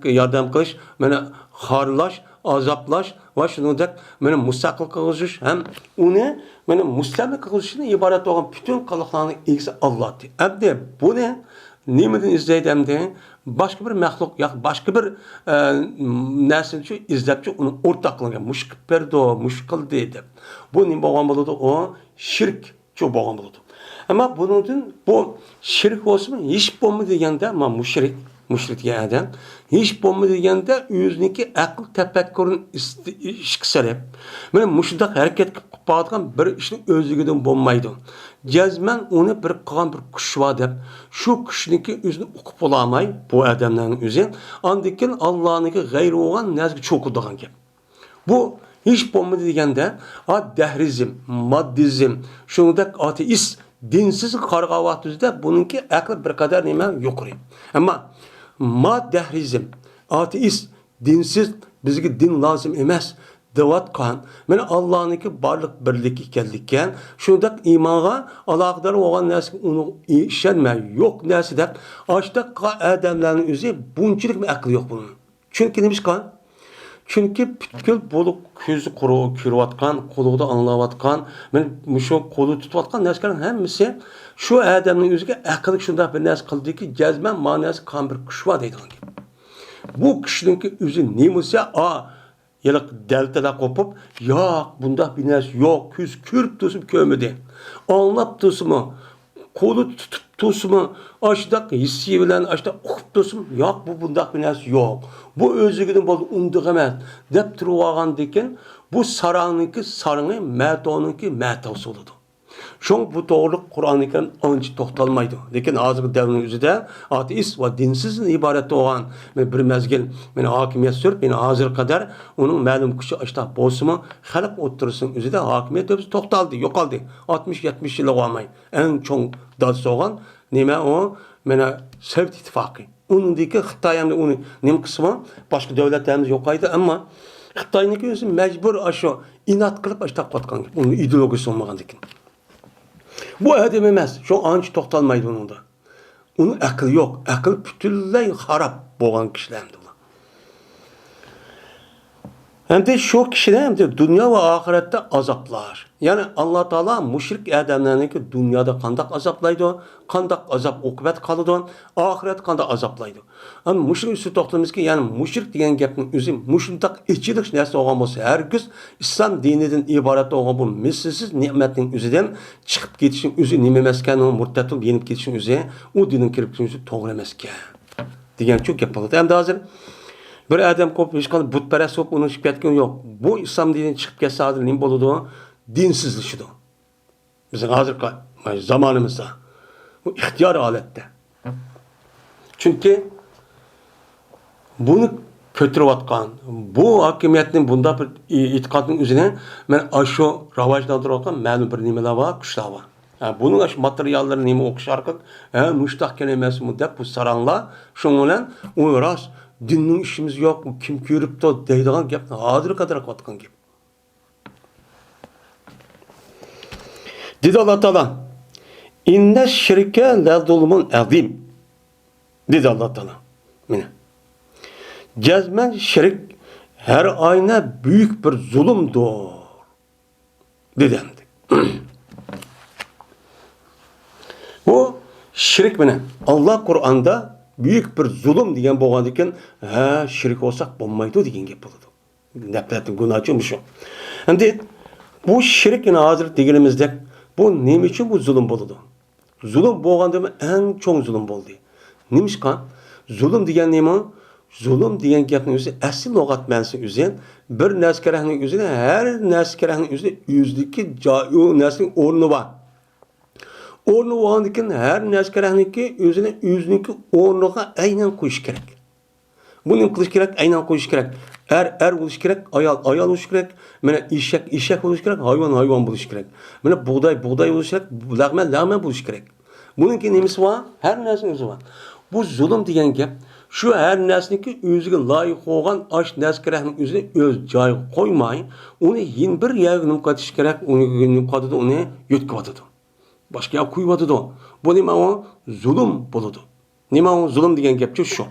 yardım kılış, harlaş, azaplaş ve şunundak müstakil kılış hem onu müstakil kılışına ibaret olan bütün kalıklarının ilgisi Allah'tı. Abde bu ne? Nimeden izleydi hem de başka bir məxluq, ya başka bir nəsil üçün izləyibçi onun ortaklığına müşkil perdo, müşkil deydi. Bu ne bağlan buludu? O şirk. Çok bağlı oldu. Ama bunun bu şirk olsun hiç bomba degende ama müşrik diyen adam hiç bomba degende yüzündeki akıl tefekkürün işki sebep. Ben müşrik hareket kılıp bağlayan bir işin özlüğünden bombaydı. Cezmen onu bir kalan bir kuş var dep. Şu kuşunki yüzünü okup olamay bu adamların yüzü. Andikin Allah'ınki gayri olan nezgi çok olduğun gibi. Bu hiç bomba degende dehrizm, maddizm, şundak ateist, dinsiz qarğavatızda bununki aklı bir kadar nima yuqori. Ama dehrizm, ateist, dinsiz bizga din lazım emas devatkan, men Allah'ınki barlık birlik ekanlikken, şundak imana alaqdar olan narsa onu işenme, yok narsa dep, açta adamların özü bunçilik mi aklı yok bunun. Çünkü neymiş kan? Çünkü bütkül bolup közü kuru kürüvatkan, koluğda anlavatkan, men muşu kolu tutvatkan narsaların hemmisi şu adamın özüge akıllık şundak bir narsa kıldı ki cezmen manası kan bir kuşva deydiğin gibi. Bu kişininki özü neymişse yılık deltede kopup yok bunda bir narsa yok küz kürp tusup kömüde. Anlap tusumu, kolu tutup tusumu, açtak hissi bilen açtak okup tusum yok bu bunda bir narsa yok. Bu özügünün bol umduğu emez. Dep turuvagan deken bu sarağınınki sarığı, mətonunki mətosu oludu. Şoň bu doğruluk Kur'an-ı Kerim ançı toxtalmaydı. Lekin hazırkı devrin üzüde ateist ve dinsizin ibaret olan bir mezgil meni hakimiyet sürüp meni hazır kadar onun ma'lum kişi açta bolsumu halk otursun üzüde hakimiyet öbüsü toxtaldı, yokaldı. 60-70 yıl olmay. En çoğun dadısı olan neme o mena Sovet İttifakı. Onundaki Xitay'ın onu nem kısmı başka devletlerimiz yokaydı ama Xitay'nınki özü mecbur aşağı inat kılıp açta qatkan gibi. Onun ideolojisi olmagan dikin. Bu adam emas. Şu anç toxtalmaydı onun da. Onun aklı yok. Akıl bütünlüğü harap boğan kişilerdi. Hem de şu kişiler hem de dünya ve ahirette azaplar. Yani Allah Teala müşrik adamlarını ki dünyada kandak azaplaydı, kandak azap okubat kalıdı, ahiret kandak azaplaydı. Ama müşrik üstü toxtalımız ki yani müşrik diyen gapning özü müşrik içilik narsa olgan bolsa herkes İslam dininden ibaret olgan bu mislsiz nimetning özüden çıkıp ketişin özü nima emasken o murtatib yenip ketişin özü o dinin kirib ketişin özü to'g'ri emasken degan çok gap bo'ladi. Endi hozir bir adam ko'p hech qanday butparast bo'lib uni chiqib ketgan yo'q. Bu islom dinidan chiqib ketsa hozir nima bo'ladi? Dinsizlikdir. Bizning hozirgi zamonimizda bu ixtiyor holatda. Chunki buni ko'tarayotgan bu hokimiyatning bunda bir e'tiqodning o'zini men shu rivojlantirayotgan ma'lum bir nimalar bor, kuchlar bor. Bunun aş materyalları nima o'qish orqali mustahkam emasmi deb bu saranglar shuning bilan u rost dinning ishimiz yo'q, kim ko'ribdi deydigan gapni hozir qadar qilayotgan gap. Dedi Allah Teala: "İnne şirke la zulmun azim." Dedi Allah Teala. Mine. Cezmen şirk her ayna büyük bir zulümdür. Dedi. Bu şirk bilen Allah Kur'an'da büyük bir zulüm diyen boğan diken şirk olsak bulmaydı diyen gep buludu. Nefretin günahçı şu. Şimdi bu şirk yine hazır diyelimizde bu neyim için bu zulüm buludu? Zulüm boğan demek en çok zulüm buldu. Neymiş kan? Zulüm diyen neyim? Zulüm diyen gepnin özü asıl logat mənsi üzerine bir neskerahının üzerine her neskerahının üzerine yüzdeki o neskerin ornu var. Ornu oğandikin her neskerahınki özüne yüzünki ornuğa aynen koyuş gerek. Bunun kılıç gerek, aynen koyuş gerek. Er oluş gerek, ayal oluş gerek. Mene işek oluş gerek, hayvan oluş gerek. Mene buğday oluş gerek, lağmen oluş gerek. Bununki nemisi var, her nesinin özü var. Bu zulüm diyen gap, şu her nesninki özüge layık olan aş neskerahının özüne öz cayı koymayın. Onu yin bir yağınım katış gerek, onu katıdı, onu yutkı batıdı. Başka yak kuymadı da. Bu nima o? Zulüm buludu. Nima o? Zulüm diyen gapçı şu.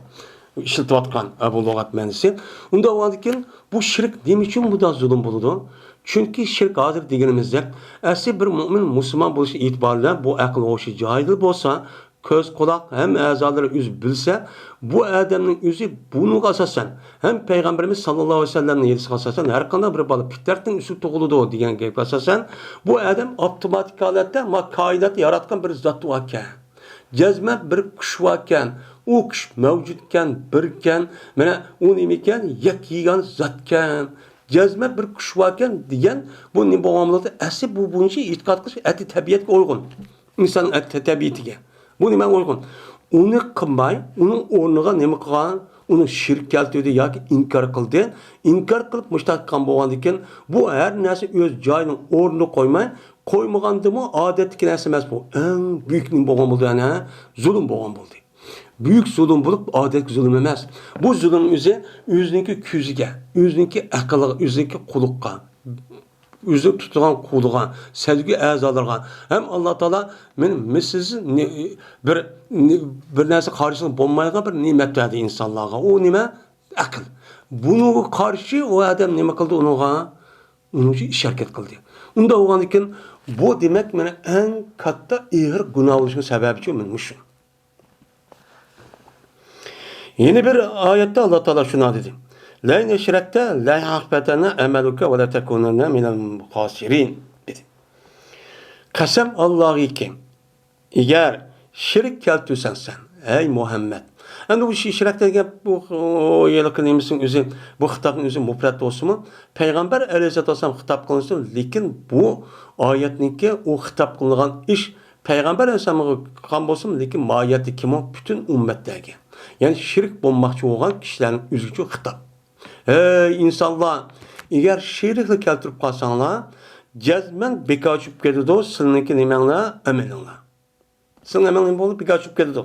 İşiltivatkan bu logat mənisi. Onda o diken bu şirk nima için bu da zulüm buludu? Çünkü şirk hazır degenimizde asli bir mümin Müslüman buluşu itibariyle bu akıl hoşu cahil bolsa köz kulak hem azaları üz bilse bu adamın üzü bunu asasen hem Peygamberimiz sallallahu aleyhi ve sellem'in yedisi asasen her kanada bir balık pitlerden üstü toğuludu diyen gibi asasen bu adam otomatik halette ama kaidat yaratkan bir zat vakken cezme bir kuş vakken o kuş mevcutken birken mene o nemiken yak yiyen zatken cezme bir kuş vakken diyen bu ne bağımlılığı asli bu bunun için itikad kılış eti tabiatı uygun insanın eti tabiatı. Bu nima uygun? Onu kılmay, onun ornuğa nima kılgan, onu şirk keltirdi yoki inkar qildi. İnkar qilib mustahkam bo'lgan ekan, bu her narsa öz joyining o'rnini qo'ymay, qo'ymagandimi odatdagi narsa emas bu. Eng buyuk nim bo'lgan bo'ldi, zulm bo'lgan bo'ldi. Büyük zulüm bulup adet zulüm emas. Bu zulüm özünki küzüge, özünki akılga, özünki kulukka, özü tutulan kuluğa, sevgi azalarga. Hem Allah Teala men siz bir narsa karşısında bulmayga bir nimet verdi insanlarga. O nime? Akıl. Bunu karşı o adam nime kıldı onuğa? Onun için iş hareket kıldı. Unda oğan iken bu demek mene en katta ağır günah oluşun sebebi için müşün. Yeni bir ayette Allah Teala şuna dedi. La in eşrekte la yahbetene emeluke ve la tekunenne minel khasirin dedi. Kasem Allah'ı ki eğer şirk keltürsen sen ey Muhammed. Yani bu şirk degan bu yelkinimizin özü bu hitapın özü mufrat olsun mu? Peygamber Aleyhisselatü Vesselam hitap kılınsın. Lekin bu ayetninki o hitap kılınan iş Peygamber Aleyhisselam'a kan olsun. Lekin mahiyeti kim o? Bütün ümmetlerge. Yani şirk bulmakçı olan kişilerin üzücü hitap. Ey insanlar, eğer şirkle keltirip kalsanlar, cezmen bekaçıp gidiyor, sınınki nimenle emelinle. Sının emelin bolup bekaçıp gidiyor.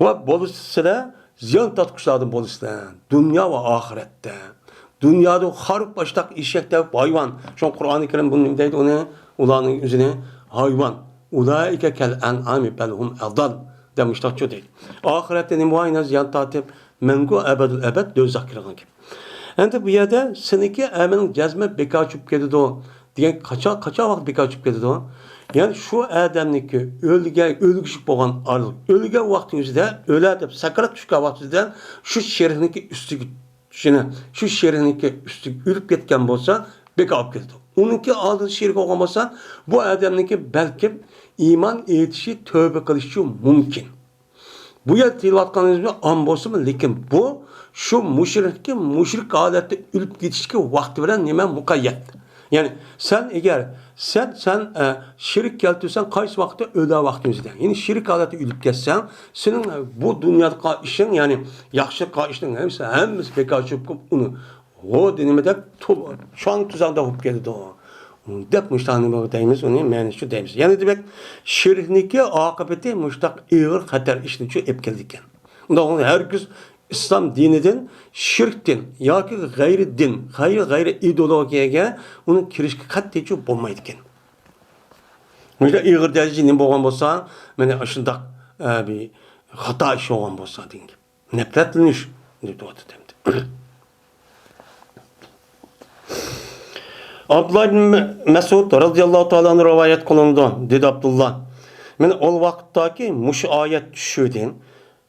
Ve boluşsa ziyan tatmışlardan boluşsa, dünya ve ahirette. Dünyada harp baştak işekte hayvan. Şu Kur'an-ı Kerim bunun deydi onu, ulanın yüzüne hayvan. Ulaike kel en'ami belhum adal demişler çok değil. Ahirette ne bu ayna ziyan tatip mengu ebedül ebed dözak kırılan gibi. Yani bu yerde seninki emenin cezme bekaçıp gidiyor. Diyen kaça vakit bekaçıp gidiyor. Yani şu adamniki ölgüşük boğan arılık. Ölge vaktinizde öyle de sakarat düşük vaktinizde şu şerihniki üstü şu şerihniki üstü ürüp ketken bolsa bekap gidiyor. Onunki aldığı şerik olmasa bu adamniki belki iman etişi tövbe kılışı mümkün. Bu yer tilvatkanınızda an bolsa mı? Lekin bu şu müşrik adette ürüp gitişki vakti veren nime mukayyet. Yani sen eğer sen şirk keltirsen kaç vakti öde vaktinizde. Yani şirk adeti ülüp geçsen senin bu dünyada işin yani yaxşı işin hemisi bekaçıp onu o denimede şu an tuzağında hop geldi o. Dep müştahını deyimiz onu yani şu deyimiz. Yani demek şirkniki akıbeti müştak ağır hater işini şu ep geldikken. Onda herkes İslam dininden şirkten ya ki gayri din, gayri ideologiyaga onun kirişki kattiçi bolmaydı eken. Mesela ağır derecede bolgan bolsa, mene aşındak bir hata işi olgan bolsa deyin. Nefretleniş dep doğdu demdi. Abdullah bin Mesud radıyallahu ta'ala'nın rivayet kılındı dedi Abdullah. Men ol vakittaki muş ayet düşürdün.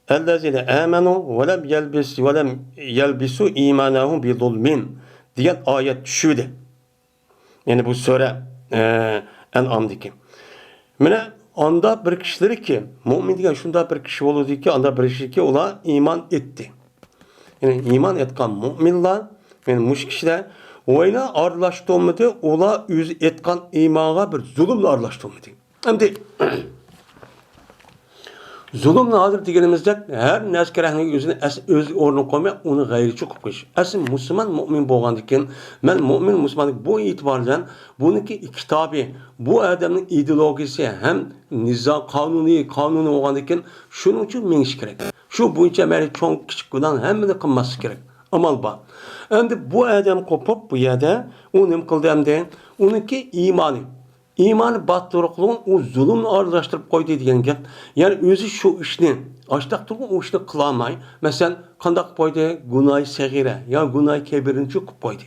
Ellezine amenu ve lem yelbisu imanahum bi zulmin diyen ayet düşürdü. Yani bu sure En'am'daki. Mene anda bir kişileri ki mümin diyen şunda bir kişi oldu ki anda bir kişi ki ola iman etti. Yani iman etkan müminler yani muş kişiler oyna arlaştırmadı ola yüz etkan imana bir zulümle arlaştırmadı. Hem de zulüm nadir degenimizde her neskerahning özüne öz ornuna koymay onu gayri çıkıp koyuş. Aslında Müslüman mümin bolgandikken men mümin Müslüman bu itibardan buniki kitabı bu adamın ideolojisi hem nizam kanuni olgandikken şunun için meniş gerek. Şu boyunca meri çoğun küçük olan hem de kılması gerek. Amal ba. Endi bu adam kopup bu yerde onu nem kıldı hem de onunki imanı. İmanı battırıklığın o zulümle arılaştırıp koydu diyen gap. Yani özü şu işini, açtaktırın o işini kılamay. Mesela kandak koydu günah-ı segire, ya günah-ı kebirini çıkıp koydu.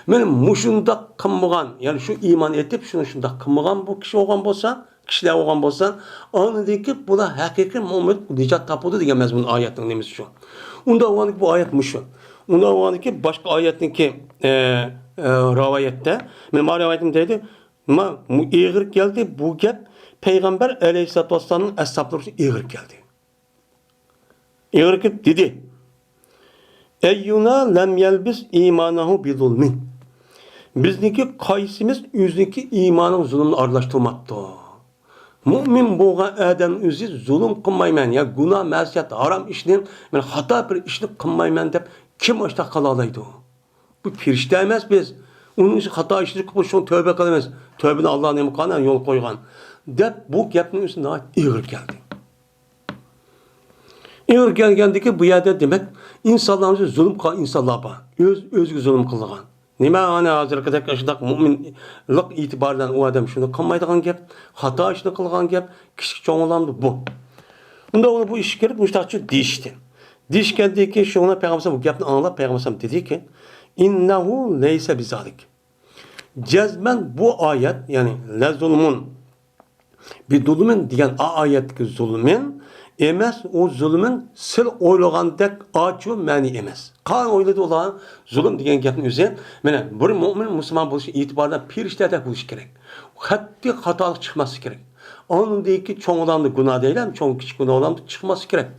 Benim muşunda kımıgan, yani şu iman etip şunda kımıgan bu kişi olgan bolsa, kişiler olgan bolsa, anıdaki bu da hakiki Muhammed nicat tapıdı diyen mezmun ayetin nemiz şu. Onda olanık bu ayet muşu. Onda olanık başka ayetinki rivayette, benim rivayetim dedi, ama ağır geldi bu gap Peygamber Aleyhisselatü Vesselam'ın ashabları ağır geldi. Ağır geldi dedi. Eyyuna lem yelbis imanahu bi zulmin. Bizniki kaysimiz yüzdeki imanın zulümle arlaştırmaktı. Mümin boğan adam özü zulüm kılmayman ya günah masiyet haram işini men hata bir işini kılmayman dep kim açta kalalaydı. Bu pirişte emas biz. Onun için hata işini kılıp şunu tövbe kılamaz. Tövbeni Allah'ın emkanına yol koygan. Dep bu gapning üstüne ağır geldi. Eğer gelgendeki bu yerde demek insanlarımızı zulüm kılan insanlar var. Özgü zulüm kılgan. Nima ana hozirgidek ashundoq mo'minlik e'tiboridan u odam shuni qilmaydigan gap, xato ishni qilgan gap, kichik cho'ng'alamdi bu. Unda uni bu ishga kirib mushtaqchi deyishdi. Deyishgandan keyin shuni payg'ambar bu gapni anglab payg'ambar dediki, innahu laysa bizalik. Cezmen bu ayet yani la zulmun bir zulmün degan ayetdagi zulmün emas, o zulmün sil o'ylagandek ochiq ma'ni emas. Qan o'yladi ular zulm degan gapni o'zi, mana bir mo'min musulmon bo'lish e'tibordan perishtadek bo'lish kerak. Qattiq xatolik chiqmasligi kerak. Onundaki cho'ng odamni gunoh deylam, cho'ng kichik gunoh odamni chiqmasligi kerak.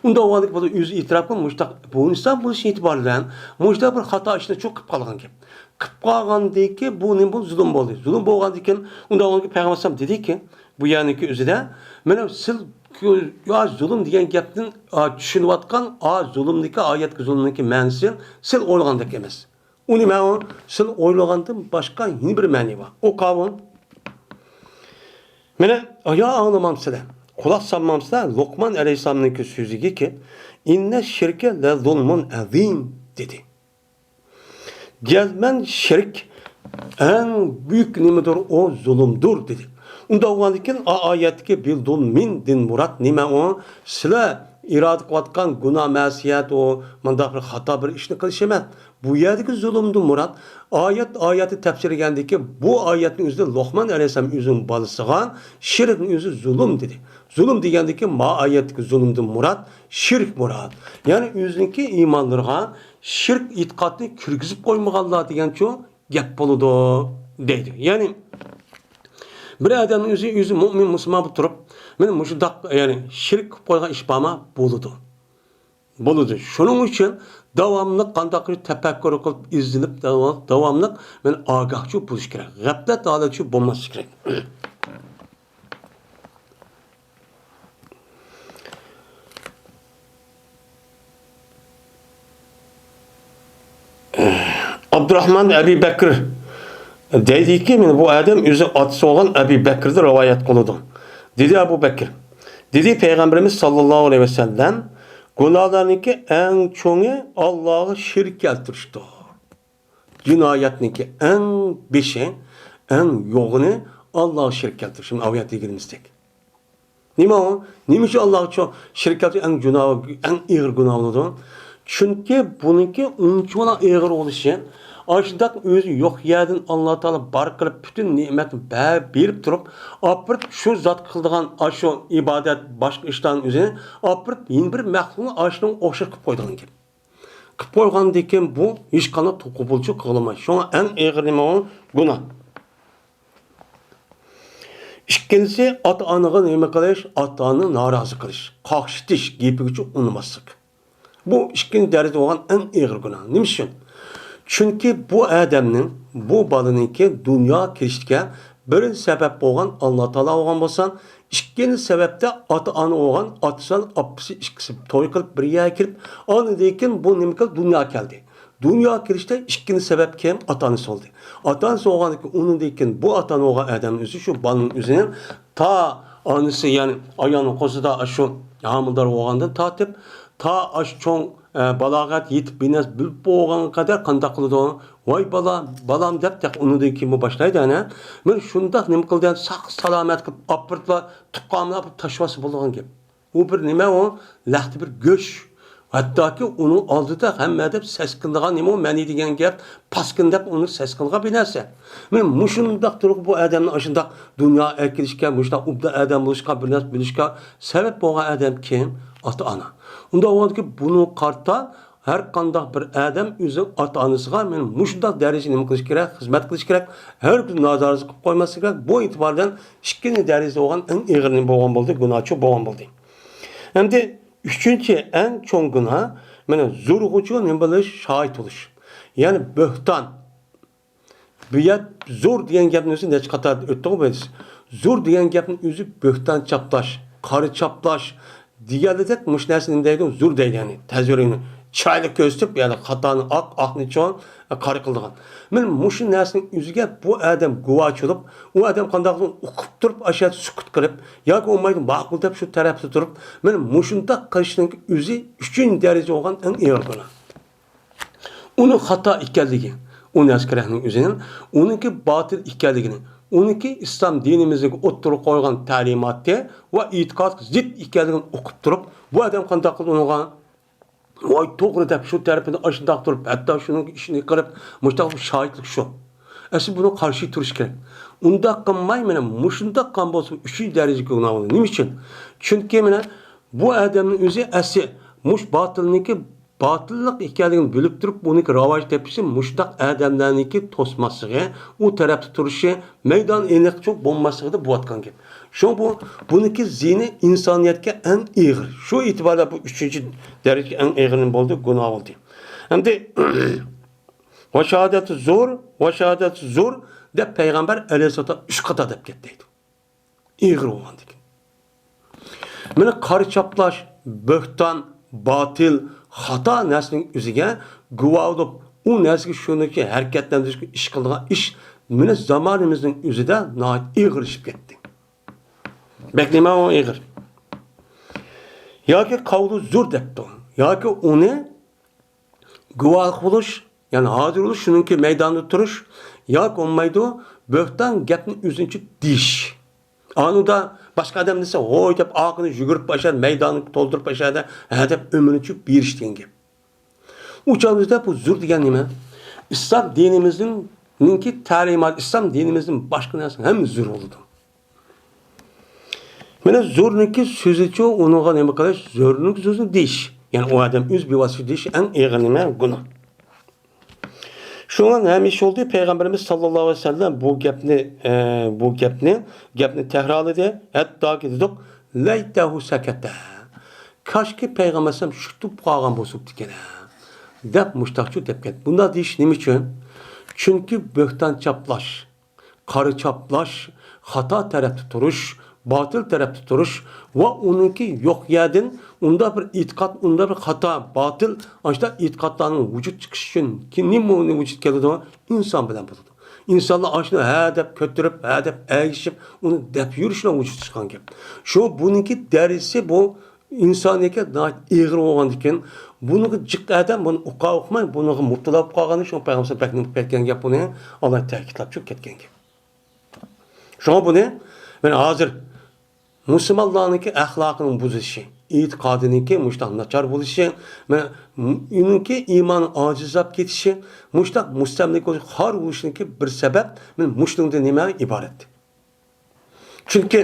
Unda o'g'lik bu o'zi e'tirof qilib, mushtaq bu inson bo'lish e'tibordan mushtaq bir xato ishni cho'q qilib qolgan gap. Qilib qolgandiki bu nima bu zulm bo'ldi. Zulm bo'lgandan keyin unda o'g'lik payg'ambar dediki, bu ya'niki o'zida mana sil ya zulüm degan gapning tushunayotgan zulmniki oyatga zulmniki ma'nosi sil o'ylagandek emas. Uni men sil o'ylagandan boshqa yana bir ma'no bor. O qavun mana ya anlamamsizlar. Quloq solmamsizlar Luqman alayhisolamning so'ziga ki inna shirka la zulmun azim dedi. Cezmen şirk en büyük nimedir o zulümdür dedi. Unda o'g'andikin oyatga bildun min din murat nima o sizlar iroda qilayotgan gunoh ma'siyat o mundaq bir xato bir ishni qilish emas. Bu yerdagi zulmni murat oyatni tafsirlagandiki bu oyatning o'zida Luqman alayhisalom o'zining bolasiga shirkning o'zi zulm dedi. Zulm degandiki ma oyatdagi zulmni murat shirk murat. Ya'ni o'ziniki iymonlarga shirk e'tiqodni kirgizib qo'ymaganlar degancha gap bo'ladi deydi. Ya'ni bir adamın özü mümin musulmon bo'lib turib, men mushundaq ya'ni shirk qilib qo'ygan ish bormi? Bo'ladi. Bo'ladi. Shuning uchun davomli qandoq tafakkur qilib, izlanib, davomli men ogohchi bo'lish kerak. G'aflat holatchi bo'lmaslik kerak. Abdurrahman Abi Bakr deydi ki bu adam özü atısı olan Ebu Bekir'de rivayet kılıdı. Dedi Ebu Bekir. Dedi Peygamberimiz sallallahu aleyhi ve sellem günahlarınki en çoğu Allah'a şirk keltiriştir. Cinayetninki en beşi, en yoğunu Allah'a şirk keltiriştir. Şimdi aviyatı girmiştik. Nima o? Nima için Allah'a çok şirk keltiriştir en günahı, en ağır günahlıdır? Çünkü bununki unutmadan ağır oluşu aşıdak özü yok yerden Allah Teala bar kılıp bütün nimetini berip durup apırıp şu zat kıldığan aşı ibadet başka işlerin üzerine apırıp yeni bir məxluğunu aşının oşur kıp koyduğun gibi. Kıp koyduğun deyken bu hiç kanı kubulcu kılmaz. Şu an en ağır nime o günah. İkincisi ata-anıga nime kılış, ata-anı narazı kılış. Kakşitiş gibi gücü unutmasık. Bu ikinci derecede olan en ağır günah. Ne için? Çünkü bu adamın, bu balınınki dünya kiriştike bir sebep olan Allah Teala olan bolsan, ikinci sebepte ata-ana olan atısan apısı ikisi toy kılıp bir yere kirip, anı deyken bu nimikal dünya geldi. Dünya kirişte ikinci sebep kim? Ata-anısı oldu. Ata-anısı olan onun deyken bu ata-ana olan adamın özü şu balının özünün ta anısı yani ayağının kozu da şu hamildar olandan tatip ta aş çoğun balağat yetip bines bülüp boğan kadar kandak kılıdı onu. Vay balam dep onu kimi başlaydı ana. Men şundak nima qildi saq salomat qilib apırtla tuqqamlab taşvası bo'lgan gap. U bir nima o laxti bir göç. Hattaki onun oldida hamma deb ses qilgan nima ma'ni degan gap paskin deb uni ses qilgan bir narsa. Men mushundaq turib bu odamni ashundaq dunyo akilishga, mushundaq ubda odam bo'lishga, bir narsa bilishga sabab bo'lgan odam kim? Ata-ana. Unda o'g'ilki buni qarta her qandaq bir adam o'zi ata-onasiga men mushundaq darajada nima qilish kerak, xizmat qilish kerak, har kun nazorat qilib qo'ymaslik kerak. Bu e'tibordan ikkinchi darajada bo'lgan eng og'ir bo'lgan bo'ldi, gunohchi bo'lgan bo'ldi. Endi üçüncü en çoğun günah, mana zo'rg'uvchi nima bo'lish, shohid bo'lish. Ya'ni bo'hton. Bu yer zo'r degan gapni o'zi necha qator o'tdi biz. Zo'r degan gapning o'zi bo'hton chaplash, qari chaplash deganidek mush narsa nima deydi? Zo'r deydi ya'ni. Tazvirini chiroyli ko'rsatib, ya'ni xatoni oqni cho'ng qora qildigan. Men mushu narsaning o'ziga bu odam guvoch bo'lib, u odam qanday o'qib turib, ashad sukut qilib, yoki olmaydi ma'qul deb shu tarafda turib, men mushunda qilishning o'zi 3-daraja bo'lgan eng og'ir gunoh. Uni xato ekanligi, u naskarahning o'zining, uniki botil ekanligini, uniki islom dinimizga o'ttirib qo'ygan ta'limotga va e'tiqod zid ekanligini o'qib turib, bu odam qanday qilib unga voy to'g'ri deb shu tarafini ashundoq turib, hatto shuning ishini qilib, mushtaq shohidlik shu. Asli buni qarshi turish kerak. Unda qilmay mana mushundaq qilgan bo'lsa 3-daraja gunoh bo'ladi. Nima uchun? Chunki mana bu odamning o'zi asli mush botilniki botillik ekanligini bilib turib, buniki rivoj tepishi mushtaq odamlarniki to'smasligi, u tarafda turishi, maydon aniqchoq bo'lmasligi bo'layotgan gap. Shu buniki zini insoniyatga eng og'ir. Shu e'tiborda bu 3-daraja eng og'ir bo'ldi, gunoh bo'ldi. Endi va shahodat zo'r deb payg'ambar alayhisolom 3 qator deb ketdi. Og'ir bo'lgandik. Mana qari chaplash, bo'xton, botil, xato narsaning o'ziga guvoh bo'lib, u narsaga shuniki harakatlantirishga ish qilgan ish mana zamonimizning o'zida nihoyat og'irlashib ketdi. Beklama o og'ir. Yoki qavli zo'r debdi. Yoki uni guvoh bo'lish, ya'ni hozir bo'lish, shuningki maydonda turish, yoki olmaydi bo'xton gapni o'zincha deyish. Anuda başka adam dese, hoy deb ağını yugurib başladı, maydonni to'ldirib başladı, deb ömrünü çüp berish degan gap. Uçağımızda bu zur degan nima? İslam dinimizning ta'limot, İslam dinimizning boshqa narsa ham zur bo'ldi. Mana zo'rniki so'zichi unuga nima qilish, zo'rnik so'zini deyish. Ya'ni o adam o'z bevosita deyish eng og'ir nima? Gunoh. Şundan hemiş oldu Peygamberimiz sallallahu aleyhi ve sellem bu gapni tekrarladı. Hatta ki dedik leytehu sakata. Kaşki Peygamberim şutub qalgan bo'lib dikene. Dep mushtaqchu deb ket. Bunda deyish nima uchun? Chunki bo'xton chaplash, qari chaplash, xato tarafda turish, botil tarafda turish va uniki yo'q yerdan unda bir e'tiqod, unda bir xato, botil, ashta e'tiqodlarning vujud chiqishi uchun nima uni vujud keladi? Inson bilan bo'ladi. İnsanlar ashni ha deb ko'tarib, ha deb agishib, uni deb yurishlar vujud chiqqan gap. Shu buniki darisi bu insoniyatga og'ir bo'lgan ekan, buni jiq adam buni o'qimay, buni mubtalo qolgani shu payg'ambar pakning ketgan gap buni Alloh ta'kidlab ketgan gap. Shu buni men hozir Müslümanlarınki ahlakının buzilishi, e'tiqodiniki mushtaq nachar bo'lishi, mana uniki iymon ojizlab ketishi, mushtaq mustamlik xor bo'lishiniki bir sabab men mushlingda nima iborat. Chunki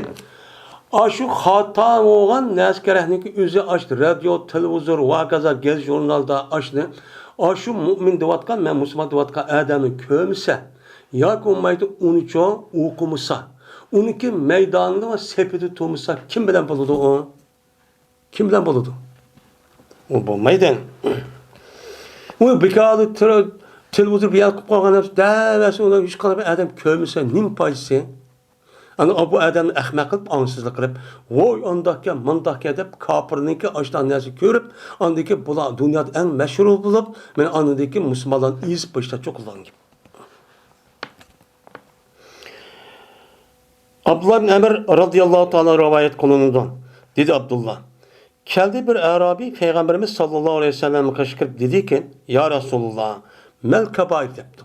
shu xato bo'lgan naskarahniki o'zi ashdi radio, televizor va gazet gaz jurnalda ashni shu mu'min deyotgan, men musulmon deyotgan odamni ko'msa yoki olmaydi uni cho'ng o'qimasa, uniki maydonida va sepida turmasa kim bilan bo'ladi o? Kim bilan bo'ladi? U bo'lmaydi. U bekorda televizor bilan qilib qolgan davasi ular hech qanday odam ko'msa nim foydasi? Ana bu odamni ahmoq qilib, onsizlik qilib, voy ondaqqa, mundaqqa deb kofirniki ashdan narsa ko'rib, andiki bular dunyoda eng mashhur bo'lib, men andiki musulmonlar izib boshda cho'qilgan. Abdullah bin Ömer radıyallahu ta'ala rivayet kılınından. Dedi Abdullah. Geldi bir Arabi Peygamberimiz sallallahu aleyhi ve sellem'e kaşkırıp dedi ki, ya Resulullah, mel kabair yaptı.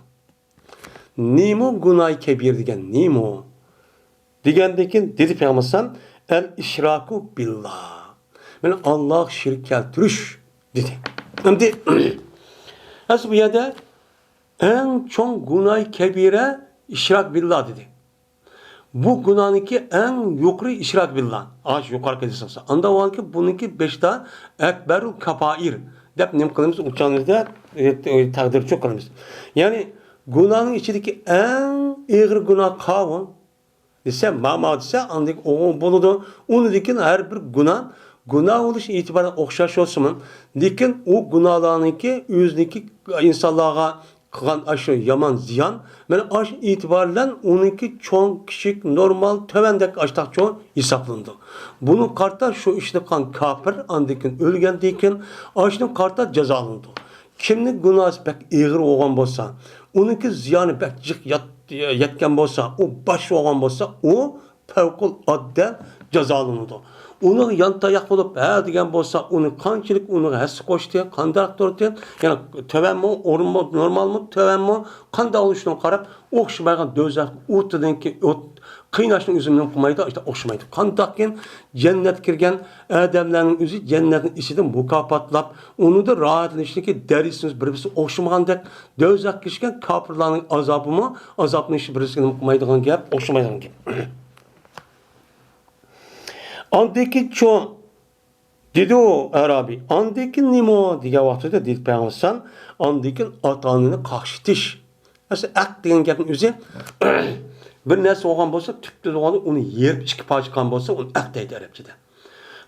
Nimo günah kebir degen, nimo? Degendekin dedi Peygamber el işraku billah. Yani Allah şirk keltiriş dedi. Şimdi bu yerde en çok günah kebire işrak billah dedi. Bu günahınki en yukarı işrak billah. Ağaç yukarı kedisiyse. Anda o anki bununki 5'te ekberul kabair. Dep nem kılımız uçağınızda takdir çok kılımız. Yani günahın içindeki en ağır günah kavun. Dese mama dese andık o buludu. Onu dikin her bir günah oluş itibaren okşaş olsun. Dikin o günahlarınki yüzdeki insanlara qilgan aşı yaman ziyan, mana aş itibariyle onunki çoğun, kiçik, normal, tövendek aştaq çoğun hesaplandı. Bunun karta şu işte kan kafir, andikin ölgen deyken, aşının karta cezalandı. Kimlik günahı pek ağır olan bolsa, onunki ziyanı pek cık yetken bolsa, o baş olan bolsa, o fevkalade cezalandı. Onu yantayak bulup degan bolsa, onu kançılık onu hessi koştu, kandarak durdu. Yani töven mi, orun mu, normal mi, töven mi, kanda oluşunu qarab, oxşımaygan dözak, ortadan ki qiynaşның üzümünün qılmaydı, işte oxşımaydı. Kandakken cennet kirgen adamların üzü cennetin içinden mukafatlap, onu da rahatlanıştaki derisiniz birisi oxşımagandek dözak kişken kafirlerin azabı mı, azabının işi birisinin qılmaydıgan gap, oxşımaydıgan gap. Andaki çoğun dedi o Arabi. Andaki nimo diye vaxtda dedi Peygamber. Andaki atanını qaqşitish. Mesela ak degan gapning o'zi bir narsa olgan bo'lsa, tüptü olgan onu yerib chiqib chiqqan bo'lsa, onu ak deydi Arabchada.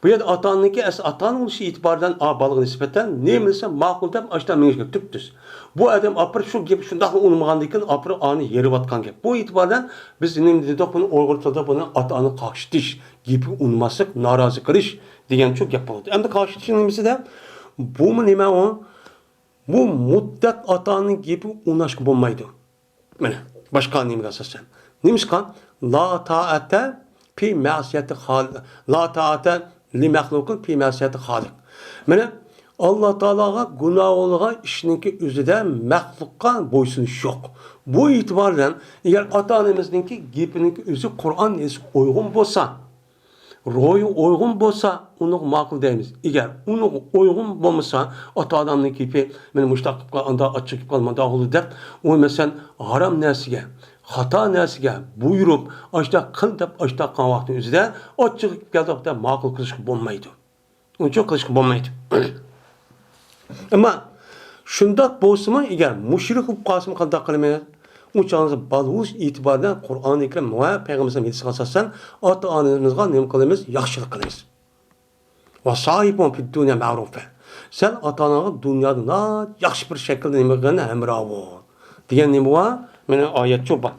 Bu yerda atanınki atanın olushi itibaridan balığı nisbeten ne bilsa ma'qul deb ashdan mengishga tüptüz. Bu adam apır şu gap shundaq unmagandan apır ani yerib atgan gap. Bu itibaridan biz nima dedik buni Uyg'ur tilida buni atani qaqshitish gibi unmaslik, norozi qilish degan çok gap bo'ladi. Endi qaqshitish nimasi de bu mu nima o? Bu mutlak atanın gibi unashga bo'lmaydi. Mana boshqa nimaga asosan. Nimishqa la ta'ata fi ma'siyati xaliq. La ta'ata li maxluqin fi ma'siyati xaliq. Mana Allah Taalaga günah olgan işninki özüde maxluqqa bo'ysunish yo'q. Bu itibardan eğer ata-onamizningki gepininki özü Qur'on esi uygun bo'lsa, ro'yi uygun bo'lsa, uni ma'qul deymiz. Eğer uni uygun bo'lmasa, ota-onamning gepi meni mushtaqib qolganda ochib qolmada o'g'li deb, u masalan harom narsaga, xato narsaga buyurib, ashta qil deb ashta qilgan vaqtning o'zida ochib keldi ma'qul qilishga bo'lmaydi. Uncha qilishga bo'lmaydi. Ama şundak bo'lsa-mu, eğer mushrik bo'lib qolsa qanday qilmaydi? Uçağınızı balğuş itibariyle Kur'an-ı Kerim ve Peygamber'in hadisine asasen ata-onamizga nima qilamiz? Yaxshilik qilamiz. Va sahibun fid dunya ma'rufa. Sen ata-onaga dunyoda yaxshi bir shaklda nima qilgani hamroh bo'l. Degan nima va? Mana oyat shu bor.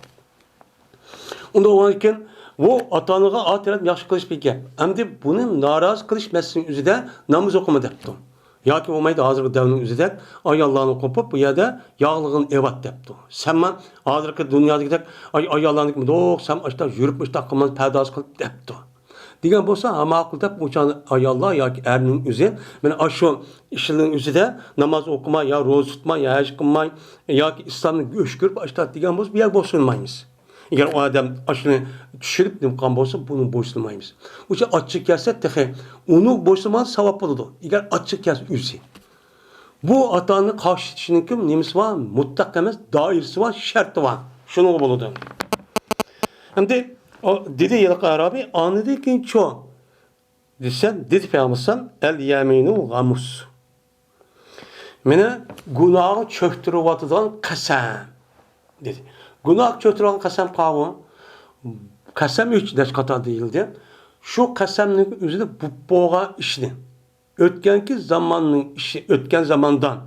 Unda o'ylayken bu ata-onaga ahiret yaxshi qilish beka. Endi buni norozi qilish masalasining o'zida namoz o'qima debdi. Yoki olmaydı hazırki devrin üzerinde ayollarını kopup bu yerde yağlığın evat depti. Sen ben hazırki dünyada gidip ayollarını kopup yok sen işte yürüp işte kılmanız perdası kılıp depti. Diyen bolsa makul dep uçan ayollar yoki erinin üzerinde ben aşı işlerin üzerinde namaz okuma ya roz tutma ya hacı kılmay yoki İslam'ın göç görüp işte diyen bolsa bir yer boşlanmayız. Eğer o adam aşını düşürüp nimkan bolsa bunu boşlamayız. Uça açık gelse tehe onu boşlamanız sevap olur. Eğer açık gelse üzü. Bu atanın karşıtışının kim nemisi var? Mutlak emez, dairesi var, şartı var. Şunu buludu. Hem de dedi Yalak Arabi anladı ki çoğu. Desen, dedi Peygamber'sen el yeminu gamus. Mene günahı çöktürüp atıdan kasem. Dedi. Günah çöktüren kasem kavramı. Kasem üç ders kata değildi. Şu kasemnin üzerinde bu boğa işini. Ötkenki zamanın işi, ötken zamandan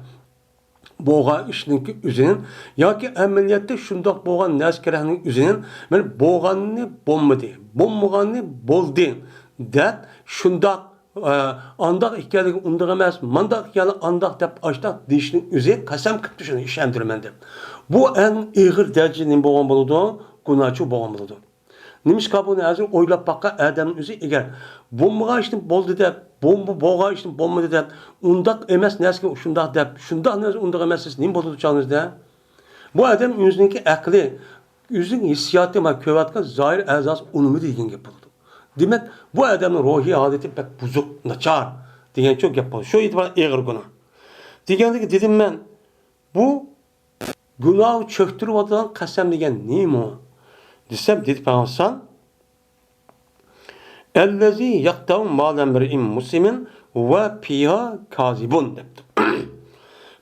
boğa işinin üzerinin ya ki emeliyatta şundak boğa neskerahının üzerinin ben boğanını bommadı. Bommağanını boldu. De şundak andak hikayelik undak emez. Mandak hikayelik andak dep açtak dişinin üzeri kasem kıptı şunu işendirmende. Bu en ağır derecinin boğan buludu. Günahçı boğan buludu. Nimiş kabını azın oylap bakka adamın üzü eğer bombağa işin boldu dep boğa işin bomba dep undak emes neske şundak dep şundak nes undak emes nim boldu çağınızda bu adam yüzündeki akli yüzün hissiyatı ma kövatkan zahir azas unumu deyin yapıldı. Demek bu adamın ruhi adeti pek bozuk naçar diyen çok yapıldı. Şu itibar ağır günah. Diyendeki dedim ben bu günahı çöktürüp atılan kasem degen neyim o? Desem dedi Peygamber "Ellezî yaktav mâlem bir'in muslimin ve fiha kazibun" depti.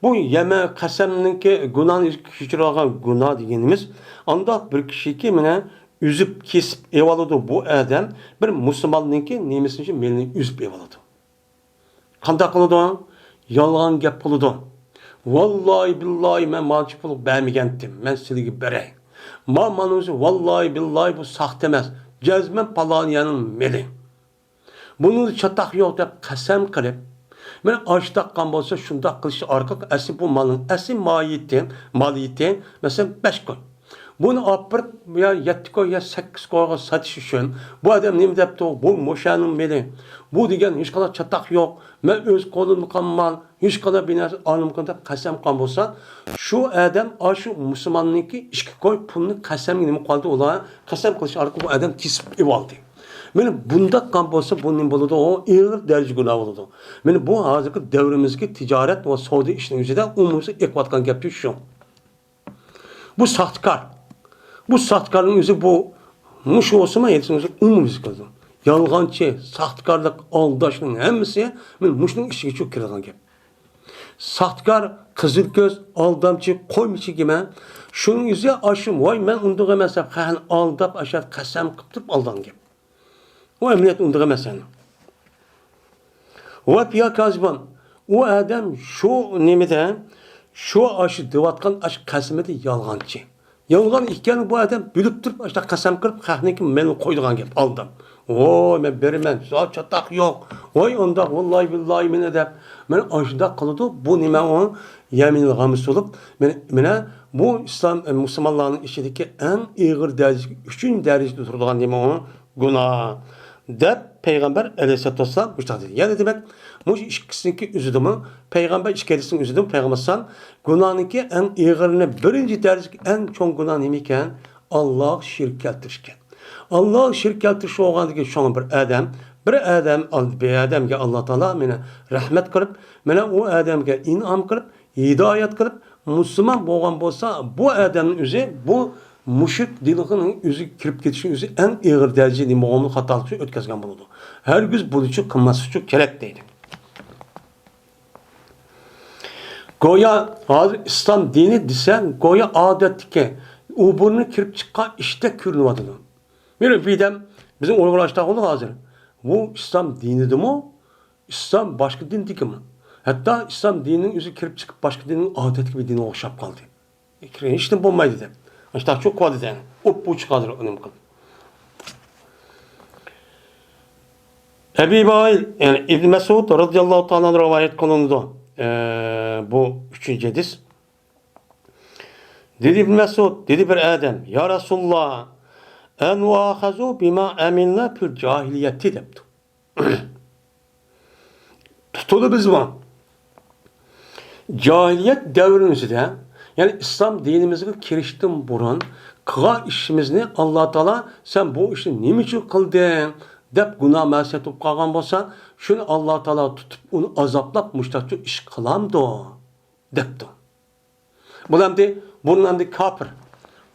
Bu yeme kasemninki günahını keçirgan günah degenimiz anda bir kişiki mene üzüp kesip evaladı bu adam bir musulmannınki nemesince melini üzüp evaladı. Qanday qılıdı? Yalğan gap buludu. Vallahi billahi men malçı bulup bermegendim. Men silgi berey. Manızı vallahi billahi bu saxta emas. Cezmen palaniyanın meli. Bunun çatak yok deb qasam qilib, men aştaqan bolsa şundaq qilish orqali asli bu malın asli maliyeti mesela 5 koy. Bunu apırıp ya 7 koy ya 8 koyga satish uchun bu adam nima debdi? Bu mo'shaning meli. Bu degan hech qanday çatak yok. Men o'z qo'lim qilman, hech qanday binasi olimgan deb qasam qilgan bolsa, shu adam shu musulmonniki 2 koy pulni qasamga nima qildi? Ular qasam qilish orqali bu adam kesib oldi. Meni bunda kan bolsa bu nima bo'ladi? O ağır derece günah bo'ladi. Meni bu hozirgi davrimizga tijorat va savdo ishining o'zida umumsiz ekvatgan gap shu. Bu sahtkar. Bu sahtkarın özü bu muş olsa mı yetsin özü umumsiz kaldı. Yalgancı, sahtkarlık, aldaşının hemisi men muşның işiga çok kirgan gap. Sahtkar, kızıl göz, aldamçı, koymuçu gibi. Şunun yüzü aşım, vay men unduğu emasam, xan aldap aşağı qasam qıptırıp aldan gap. O emniyet unduğu emasam. O piya kazban. O adam şu nemede, şu aşı divatkan aşı qasimeti yalgancı. Yalgan iken bu adam bilip durup işte qasam qilib xahnikim meni qo'ydigan gap aldım. Oy men bermen, çatak yok. Oy onda vallahi billahi meni deb men ashda qildi. Bu nima o yaminil g'amis bo'lib, mena bu islom musulmonlarning ichidagi eng og'ir darajada 3 darajada turadigan nima o gunoh deb payg'ambar alayhissalatu vassalam buyurdi. Yani demek mush ikkisiniki üzüdümü peygamber ikkisiniki üzüdüm peygambersan günahınki en ağırını birinci derece en çok günah neyken Allah şirk keltirişken. Allah şirk keltiriş olgandaki şu bir adamga Allah Taala meni rahmet qilib, meni o adamga in'om qilib, hidoyat qilib, musulmon bo'lgan bo'lsa, bu adamning o'zi bu müşrik diliğinin özü kirip ketişin özü en ağır dereceli muamele hatalıkçı ötkazgan bulundu. Her gün bunun için kılması için gerek değil. Goya hazır İslam dini desen goya adetki o burnu kirip çıkan işte kürnüvadı. Bir dem bizim uygulaştık oldu hazır. Bu İslam dinidir mi? İslam başka din değil mi? Hatta İslam dininin özü kirip çıkıp başka dinin adetki bir dine okşap kaldı. Hiç de bulmaydı dem. İşte çok kuvvetli yani. Bu çıkardır önemli kıl. Ebu Bail yani İbn Mesud radıyallahu ta'ala rivayet kılındı. Bu 3. hadis. Dedi İbn Mesud, dedi bir adam, ya Resulullah, en vahazu bima aminna fil cahiliyeti depti. Tutulu biz var. Cahiliyet devrimizde yani İslam dinimizge kirişten burun kığa işimizni Allah Taala sen bu işi nime için kıldın dep günah masiyet olup kalgan bolsa şunu Allah Taala tutup onu azaplap muştaçı iş kılamdı depti. Bunun hem de kafir.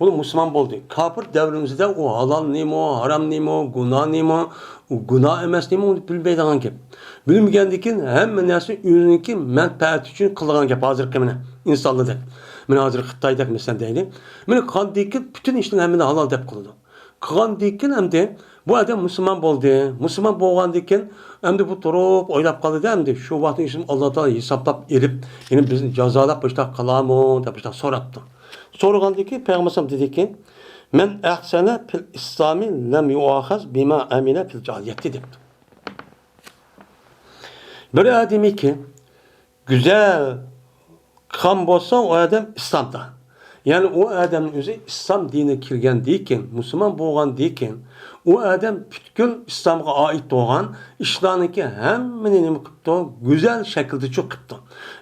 Bunu Müslüman oldu. Kafir devrimizde o halal neymi o, haram neymi o, günah neymi o, günah emas neymi onu bilmeydiğin gibi. Bilmegendikin hem nesi özünki menfaat için kılgan gibi hazır mene insanlıdır. Men hazır Xitaydak mesela deyli. Men kandikin bütün işlerin hemini halal dep kıldı. Kandikin hem de bu adam Müslüman oldu. Müslüman bolgandikin hem de bu turup oylap kaldı hem de şu vaktin için Allah Teala hesaplap erip yani bizni cazalap başta kalamı da başta soraptı. Sorgandaki Peygamber dedi ki men ahsana fil İslami lem yuahaz bima amina fil cahiliyeti dedi. Bir ademi ki güzel kan bolsa o adam İslam'da. Yani o adamın özü İslam dinine kirgen deyken, Müslüman bolgan deyken, o adam bütkül İslam'a ait doğan işlarınki hemmeni nime kıptı, güzel şekilde çok kıptı.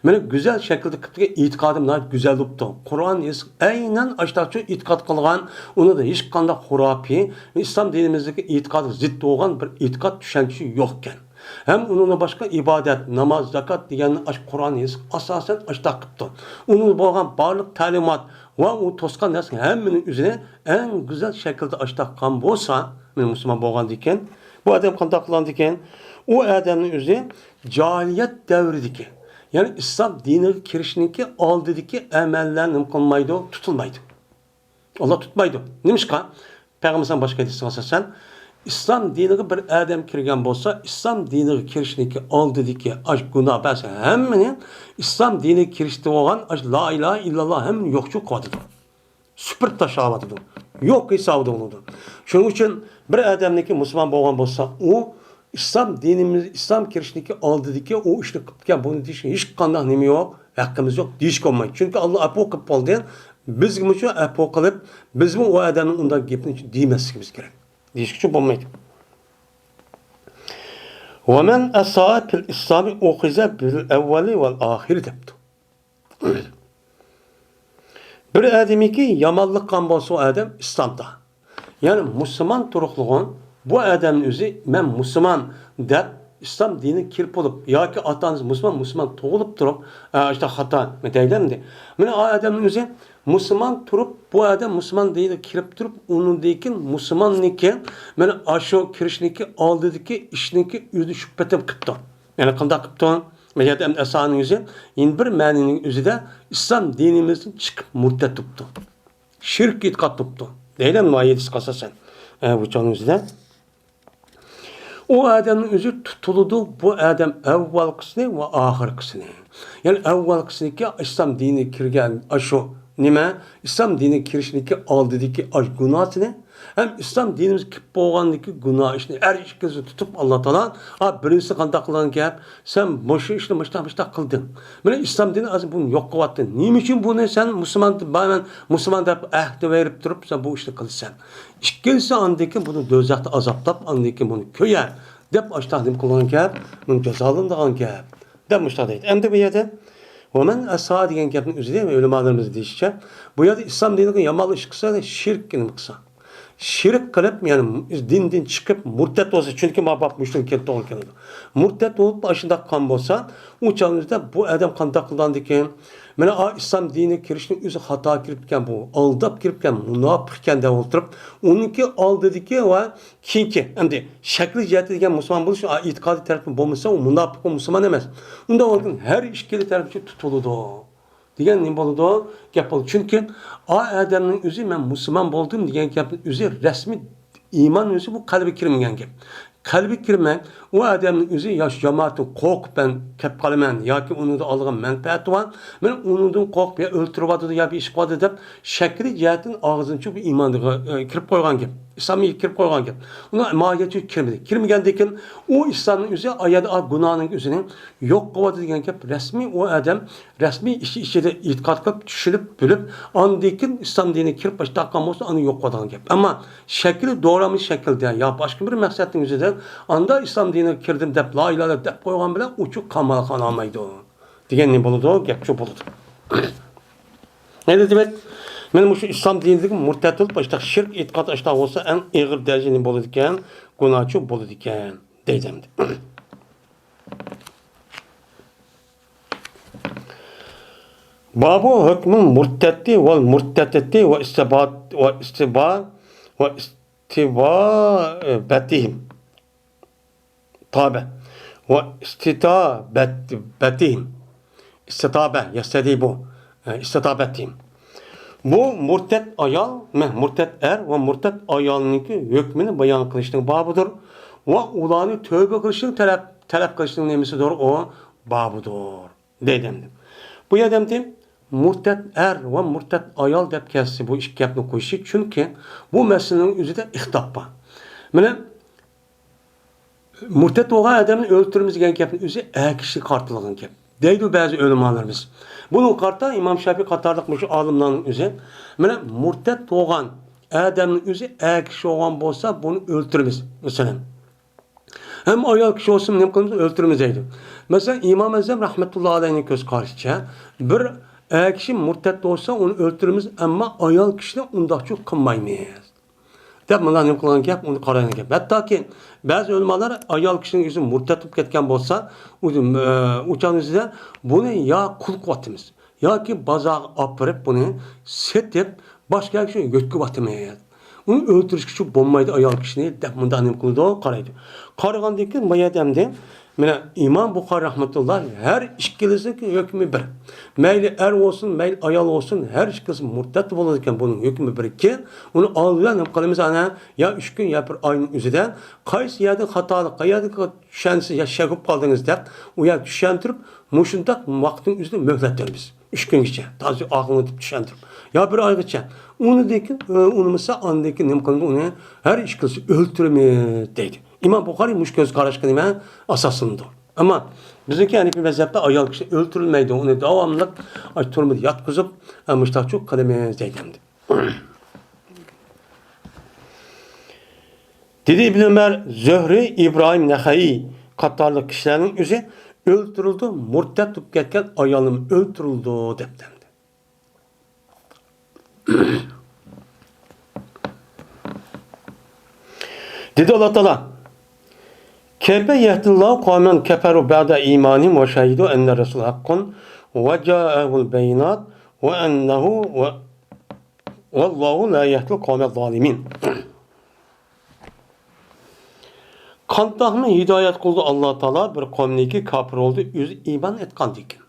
Benim güzel şekilde kıptı ki itikadım daha güzel kıptı. Kur'an aynen aşağıda itikat kılgan, onu da hiç kanda hurapi, İslam dinimizdeki itikadı zıt doğan bir itikat düşençi yokken. Hem onunla başka ibadet, namaz, zakat diyen Kur'an asasen aşağıda kıptı. Onun bolgan barlık talimat ve o toskan nesin hemminin üzerine en güzel şekilde aşağıda kan bolsa, Müslüman bolgan diken, bu adam kandak diken, o adamın üzeri cahiliyet devridiki. Yani İslam dini kirişinki aldıdaki emellerini kılmaydı, tutulmaydı. Allah tutmaydı. Neymiş ki? Peygamber'den başka hadis asasen İslam diniga bir adam kirgan bo'lsa, islom diniga kirishniki oldidagi ash gunoh bas hammani islom diniga kirishdi bo'lgan ash la ilaha illalloh ham yo'qchi qoldi. Süpürt taşavatıdır. Yok hesabı oludur. Şunun için bir adamdaki Müslüman bo'lgan bo'lsa, o İslam dinimiz, İslam kirişniki aldidiki o işte kıpken bunu deyişin hiç kandak nemi yok, hakkımız yok, deyiş olmayı. Çünkü Allah apo kıp oldu. Biz gibi şu apo kılıp, biz mi o adamın ondan gepini demezsiniz gerek. Deyiş için olmaydı. وَمَنْ أَسَاءَ فِي الْإِسْلَامِ اُخِذَ بِالْاَوَّلِ وَالْآخِرِ depti. Bir adamiki yamanlık kan bolsa o adam İslam'da. Yani Müslüman turukluğun bu adamın özü ben Müslüman dep İslam dini kirp olup ya ki atanız Müslüman doğulup durup işte hata deyler mi? Yani o adamın özü Müslüman turup bu adam Müslüman değil kirip durup onun deyken Müslüman niken yani aşo kirişniki aldıdaki işniki yüzü şüphetem kıptı. Yani kanda kıptı. Mecadem esanın yüzü, yine bir mâninin yüzü de İslam dinimizin çıkıp murtet tuttu. Şirk itkat tuttu. Değil mi ayet-i kasa sen? Bu çoğunun yüzü de. O adamın yüzü tutuludu, bu adam evvel kısmı ve ahir kısmı. Yani evvel kısmı ki İslam dini kirgen aşo nime? İslam dini kirişindeki aldığındaki aş günahını hem İslam dinimiz kip boğandaki günah işini her işkisi tutup Allah Teala birincisi kandak kılan ki sen boşu işte mıştak kıldın. Böyle İslam dini az bunu yok kıvattın. Niye için bunu sen Müslüman da ahde verip durup sen bu işte kılsan. İşkisi andaki bunu dözakta azaptap andaki bunu köye dep açtahdim kılan ki bunu cezalındağın ki dep mıştak değil. Hem de bir yerde وَمَنْ اَسَا diyen kepinin üzeri ve ölümalarımız deyişçe bu yerde İslam dininin yamalı işkısa da şirk gibi kısa. Şirk kılıp yani dinden çıkıp murtet olsa çünkü mabap müşrik kelti olan keldi. Murtet olup başında kan bolsa o çağımızda bu adam kanda kıldandıkken mana İslam dini kirişinin özü hata kiripken bu aldap kiripken münafıkken de oturup onunki aldıdaki ve kinki endi şekli ciheti degen Müslüman buluş itikadi tarafı bulmasa o münafık o Müslüman emez. Onda olgun her işkili tarafı tutuludu. Diyen ne boldu? Gap oldu. Çünkü o adamın özü ben Müslüman oldum diyen gapın özü resmi iman özü bu kalbi kirmeyen gap. Kalbi kirmek o adamın özü yaş cemaatin korkup ben kep kalamen ya ki onun da alğan menfaati var. Ben onun da korkup ya öldürüp adı ya bir iş koydu dep şekli cihetin ağzını çok bir imanı kirip koygan gap. İslam'ı kirip koygan gap. Ona mahiyeti kirmedi. Kirmegendekin o İslam'ın özü ayada günahının özünün yok kovadı diyen gap resmi o adam resmi işi de itikat kılıp düşürüp bölüp andikin İslam dini kirip başı takkan olsa onu yok kovadan gap. Ama şekli doğramış şekilde ya başka bir maksatın özü de anda İslam dinine kirdim dep la ilahe dep koygan bile uçuk kamal kanamaydı o. Diyen ne buludu? Gap çok buludu. Ne demek? Benim şu İslam dinindeki murtet olup işte şirk itikat işte olsa en ağır derece ne buludu iken günahçı buludu iken diyeceğim. Babu hükmün murtetti ve murtetti ve istibabetihim. Tabi. Ve istidabetihim. İstitabe, yastedibu. İstidabetihim. Bu murtet ayal, murtet er ve murtet ayalınki hükmünü bayan kılıştığın babıdır. Ve ulanı tövbe kılıştığın talep kılıştığın nemisidir o babıdır. Dedim. Bu yedemdim. Murtet er ve murtet ayal dep kelsi bu iş yapını koyuşu. Çünkü bu meselenin üzerinde ihtap var. Yani murtet olan adamın öldürümüz gen yapını üzerinde kişi kartılığın kep. Deydi bazı ölümanlarımız. Bunun kartta İmam Şafii katarlıkmış alımların üzerinde. Yani murtet olan adamın üzerinde kişi olan bolsa bunu öldürümüz. Mesela. Hem ayal kişi olsun ne kılımız öldürümüzeydi. Mesela İmam Ezzem rahmetullahi aleyhine göz karşıca bir kişi murtet olsa onu öldürürüz ama ayal kişide ondan çok kınmaymayız. Tabi bunlar ne kılan gap onu karayana gap. Hatta ki bazı ölmalar ayal kişinin yüzü murtet olup ketken bolsa uçağın yüzüde bunu ya kul kuvvetimiz ya ki bazağı apırıp bunu setip başka kişiye götkü batırmayız. Uni o'ltirishga shu bo'lmaydi ayol kishini deb bunda nima qildi, qaraydi. Qaragandan keyin bu yerdamda mana İmam Buxoriy rahmatulloh har ikkalasining hukmi bir. Mayli er olsun, mayli ayol olsun, her ikkisi murtad bo'ladi ekan, buning hukmi bir ekan. Uni oldidan nima qilamiz ana, ya 3 kun ya bir oyning o'zidan qaysi yerda xatolik, qayerda tushunsiz ya shag'ib qoldingiz deb, u yer tushuntirib, mushundaq vaqtning o'zida muhlat beramiz. 3 kungacha, to'g'ri aqlni tushuntirib. Ya bir oygacha. Uni dekin, unimizsa andaki nima qildi, uni har ikkisi o'ltiramiz deydi. İmam Buxoriy mush ko'z qarashga nima asoslanadi. Ammo bizniki Hanifi mazhabda ayol kishi o'ltirilmaydi, uni davomli turmada yotqizib, mushtaqchoq qilamiz deydi. Dedi İbn Ömer, Zöhri, İbrahim Naxai qatorli kishilarning o'zi o'ltirildi, murtad bo'lib ketgan ayolim o'ltirildi debdi. Dedi Allah Teala, Keyfe yehdillahu kavmen keferu ba'da imanihim ve şehidu enne Resul hakkun ve ca'ehul beyinat ve ennehu ve vallahu la yehdil kavmel zalimin. Qandaqmi hidayet qildi Allah Teala bir kavmniki kafir oldu, özü iman etkan dekin.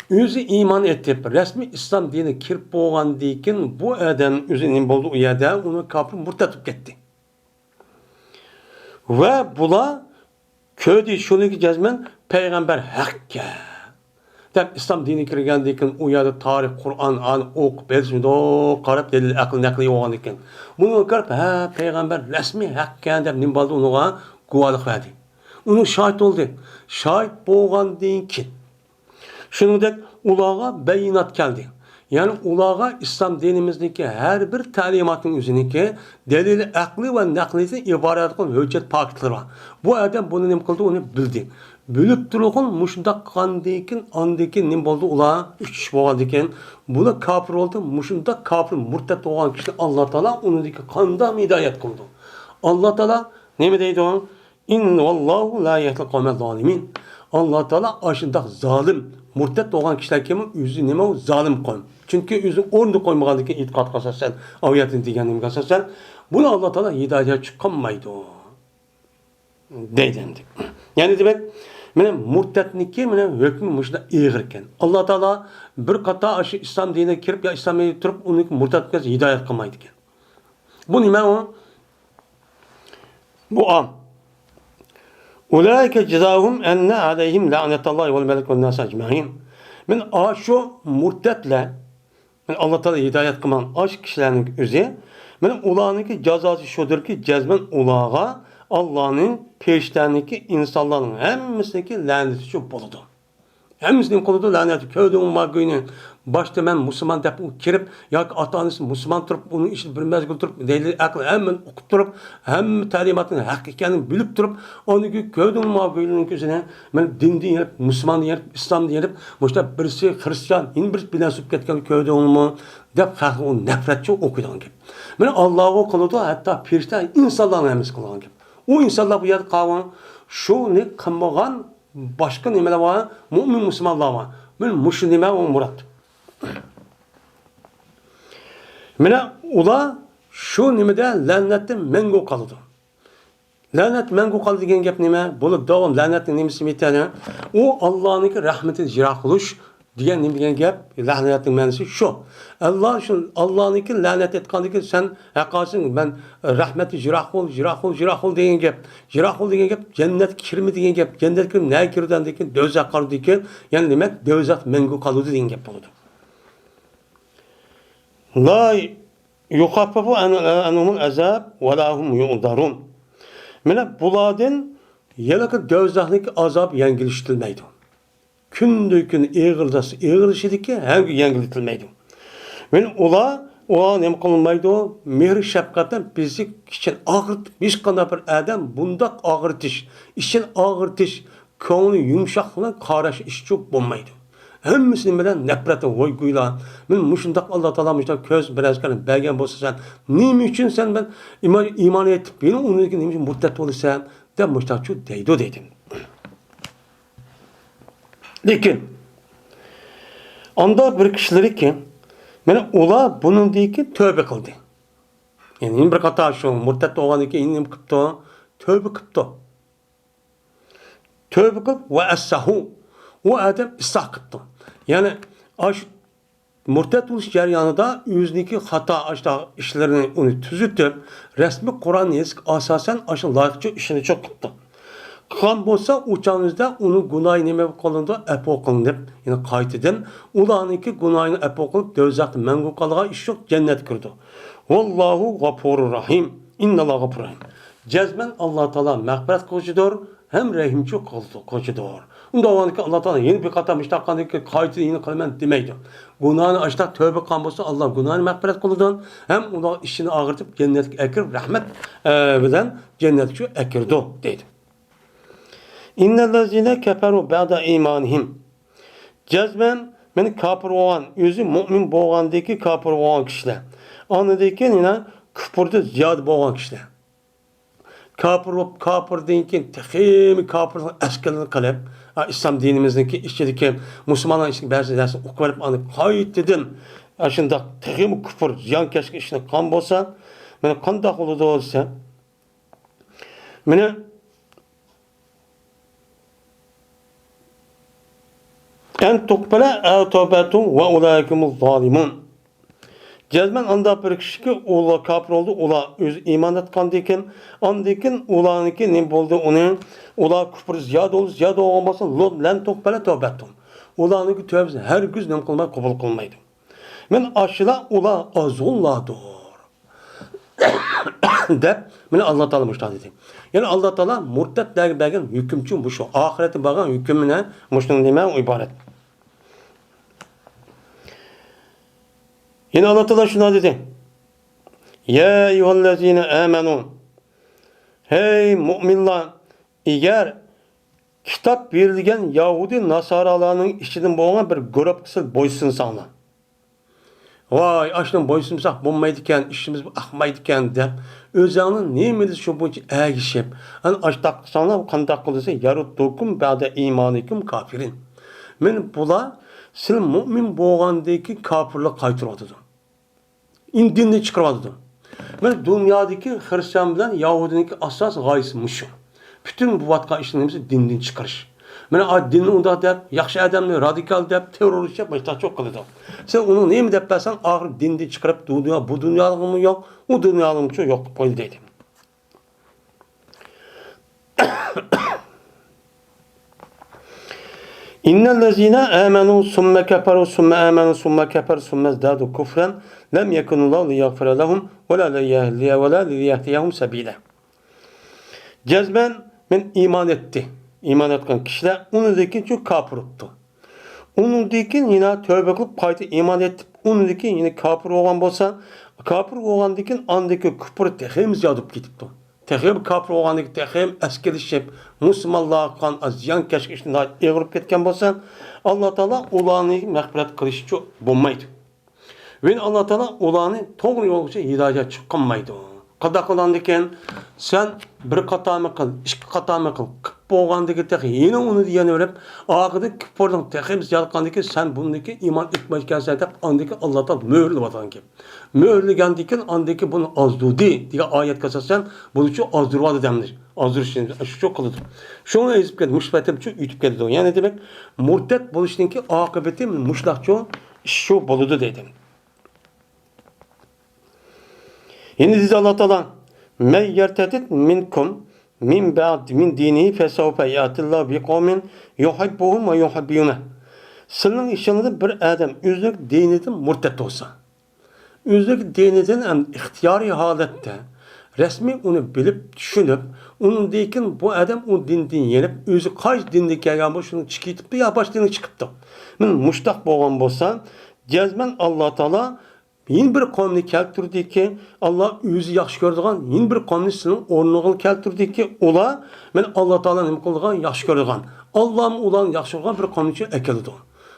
Özü iman etip resmi İslam dini kirip boğan dekin bu eden özü nim oldu o yerde onu kafir murtatıp gitti. Ve bula köyde şunu ki cezmen peygamber hakkı. Dep İslam dini kirgendikin o yerde tarih, Kur'an, ok, belsin o karab delil akıl nakli olan dikin. Bunu karab ha peygamber resmi hakkı dep nimbaldı onuğa guvalık verdi. Onu şahit oldu. Şahit boğan deyin şunu dek ulağa beyinat geldi. Yani ulağa İslam dinimizdeki her bir talimatın üzerindeki delili akli ve naklisi ibaret kılın hüccet paketleri var. Bu adam bunu ne kıldı onu bildi. Bülüp durukun muşunda kandikin andikin ne oldu ulağa 3 kişi boğandikin. Bu da kafir oldu. Muşunda kafir murtet olan kişi Allah Teala onu deki kanda hidayet kıldı. Allah Teala ne mi deydi o? İnne vallahu la yehdil kavmel zalimin. Allah Teala aşında zalim murtet olan kişiler kimin yüzü nime o zalim koyun. Çünkü yüzü ordu koymadığı itikat kasasen, aviyetin diyenim kasasen, bunu Allah Teala hidayet çıkamaydı o. Deydendi. Yani demek, benim murtetniki benim hükmü muşda iğirken. Allah Teala bir kata aşı İslam dinine kirip ya İslam'a tutup onu murtet hidayet kılmaydı ki. Bu nime o? Bu am. Ulaike cezahum enne aleyhim la'netallahi vel melek vel nas ecmaîn. Men aşu murtetle men Allah Teala hidayet kılman aş kişilerin özü men ulanınki cezası şudur ki cezmen ulağa Allah'ın peşlerindeki insanların hemmisindeki laneti şu boludu. Hemmisinin koludu laneti köyden var günü. Başta ben Müslüman deyip kirip ya atanız Müslüman turup bunu işte bir mezgul turup delil aklı hemen okuturup hem talimatını hakikaten bilip turup onu ki köyden var günün üzerine ben din diyerek Müslüman diyerek İslam diyerek işte birisi Hristiyan in bir bilen süp ketken köyden mu deyip o nefretçi okuyan gibi. Ben Allah'ı kılıdı hatta pirişten insanların hemisi kılan gibi. O insanlar bu yerde kalan şu ne kılmagan başka nimeler var mümin Müslümanlar var. Ben muşu nime o murat. Mene ula şu nimede lanetten mengo kalıdı. Lanet mengo kalıdı diyen gap nime? Bunu devam lanetin nimesi mitene. O Allah'ın rahmeti jira kılış diyen nime diyen gap lanetin menisi şu. Allah'ın lanet etkandaki sen hakikaten ben rahmeti jira kıl diyen gap. Jira kıl diyen gap cennet kirmi diyen gap. Cennet kirmi ne kirden diyen dözak kalıdı diyen. Yani demek dözak mengo kalıdı diyen gap oldu. La yukhaffafu anhumul azab ve la hum yu'darun. Mene buladın yalakı dövzahlık azap yengiliştirilmeydi. Kündükün eğrilişiydi ki her gün yengiliştirilmeydi. Mene ola ne kılınmaydı o? Mehri şefkatten bizi için ağırt, biz kadar bir adam bundak ağırtış, için ağırtış, konu yumuşaklığına karşı iş çok bulmaydı. Hemmisinin bilen nefreti hoyguyla ben muşundak Allah Teala muşundak köz birazken belgen bolsa sen neyim için sen ben iman etip benim onun için neyim için murtet olursan de muşundak şu deydi dedim. Lakin anda bir kişileri ki ben ola bunun değil ki tövbe kıldı. Yani bir kata şu murtat olgan keyin nim qipti? Tövbe qipti. Tövbe qilib va assahu. O adam ıslah qipti. Yani aş murtat oluş jarayonida o'ziniki xato ishlarini uni tuzitib, rasmiy Qur'on yazib asosan aşı loyiqcha ishini çok qipti. Qilgan bo'lsa, o'chamizda uni gunohi nima qilindi? Afo qilinib, ya'ni qaytadan ularniki gunohini afo qilib, do'zaxda mangu qolgan ish yo'q, jannat kirdi. Vallohu g'afurur rahim. Innallohu g'afurur rahim. Jazman Alloh taolo mag'firat qiluvchidir, ham rahimchi qiluvchidir. Unda olanki Alloh taolo yeni bir qatam ishtaqandiki qayta yeni qilaman demaydi. Gunohni ashta tövbe qilgan bo'lsa, Alloh gunohini mag'firat qiladi, ham ular ishini og'irtib jannatga akirib, rahmat bilan jannatga akirdi deydi. İnnellezine keferu ba'da imanihim. Cezmen meni kafir olan, özü mümin boğandaki kafir olan kişiler. Anladaki yine küfürde ziyade boğan kişiler. Kafir deyinken tehimi kafir askerlerini kalıp, İslam dinimizdeki işçedeki Müslümanların işini bazı dersini okuyup anıp kayıt dedim. Aşında tehimi küfür, ziyan keşke işine kan bolsa, meni kandak oldu olsa, meni en tukbele tövbetun ve ulaikumuz zalimun. Cezmen anda bir kişi ki ola kafir oldu, ola öz iman etkandikin, andikin olaniki ne oldu onun, ola küfür ziyade olmasın, len tukbele tövbetun. Olaniki tövbesi her gün nem kılmayı kabul kılmaydı. Men aşıla ola azulladır. Dep, meni Allah Teala müştah dedi. Yani Allah Teala murtet dergen hükümçü bu şu. Ahirete bakan hükümüne müştah demeye ibaret. Yine Allah Teala şuna dedi. Ya eyyühellezine amenu. Hey müminler, eğer kitap verilgen Yahudi Nasaralarının içinden boğan bir grup kısa boysun sana. Vay aşkım boysunsak bulmaydıken, işimiz akmaydıken de özanın neyimiz şu boyunca eğişip hani açtak sana kandak kılırsa yarut dokum ba'da imanikum kafirin. Men bula sil mümin boğandaki kafirlik kaytırmadıdı. İndinini çıkarmadıdı. Men dünyadaki Hristiyan bilen Yahudiniki asas gayesiymiş. Bütün bu vatka işlerimizi dinden çıkarış. Men dinni unda dep, yaxşı adamni radikal dep, terörist dep, başta çok kılıdı. Sen onu neymi dep versen, ahir dindi çıkarıp bu dünyalığın mı yok, o dünyalığın mı yok, böyle deydim. İnnellezine amenu summe keferu summe amenu summe keferu summe zdadu kufren lem yekunullahu liyaghfira lahum ve la liyahdiyahum sabila. Cezben men iman etti. İman etken kişiler onundaki çok kafir oldu. Onundaki yine tövbe kılıp kaydı iman etip onundaki yine kafir olan olsa kafir olandaki andaki küfür tehim ziyadıp gitipti. Tehim kafir olandaki tehim eskerişip Müslümanlığa kan azyan keşkeşinde eğirip ketken olsa Allah Teala olanı mağfiret kılışı çok bulmaydı. Ve Allah Teala olanı doğru yolcu hidayet çıkmaydı. Qada qılandiken sen bir qatama qıl, iki qatama qıl. Kip bolgandiki tehi yine onu diyeni verip ağıdı kip bolgan tehimiz yalqandiki sen bundaki iman etmeyken dep andaki Allah Teala möhürlü vatan ki. Möhürlügendiken andaki bunu azdudi diye ayet kasasan bunu çok azdırvadı demdir. Azdır için şu çok kılıdır. Şunu ezip geldi, müşbetim çok ütüp geldi. Yani demek murtet buluştaki akıbeti muşlakçı şu boludu dedim. Yine dizi Allah Teala men yertetit minkum min ba'd min dinihi fesawfa ya'tillahu bi qawmin yuhibbuhum ve yuhibbuna. Senin işinde bir adam özlük dininden murtet olsa. Özlük dininden ihtiyari halette resmi onu bilip düşünüp onun deyken bu adam o dinden yenip özü kaç dinde kelgen bu şunu çıkıtıp ya baş dini çıkıptı. Men muştak bolgan bolsa cezmen Allah Teala yeni bir kavmini keltirdi ki Allah özü yaxşı gördüğün yeni bir kavmini senin ornuğunu keltirdi ki ola men Allah Teala nima qilgan yaxşı gördüğün Allah'ım ulan yaxşı gördüğün bir kavmini ekeldi.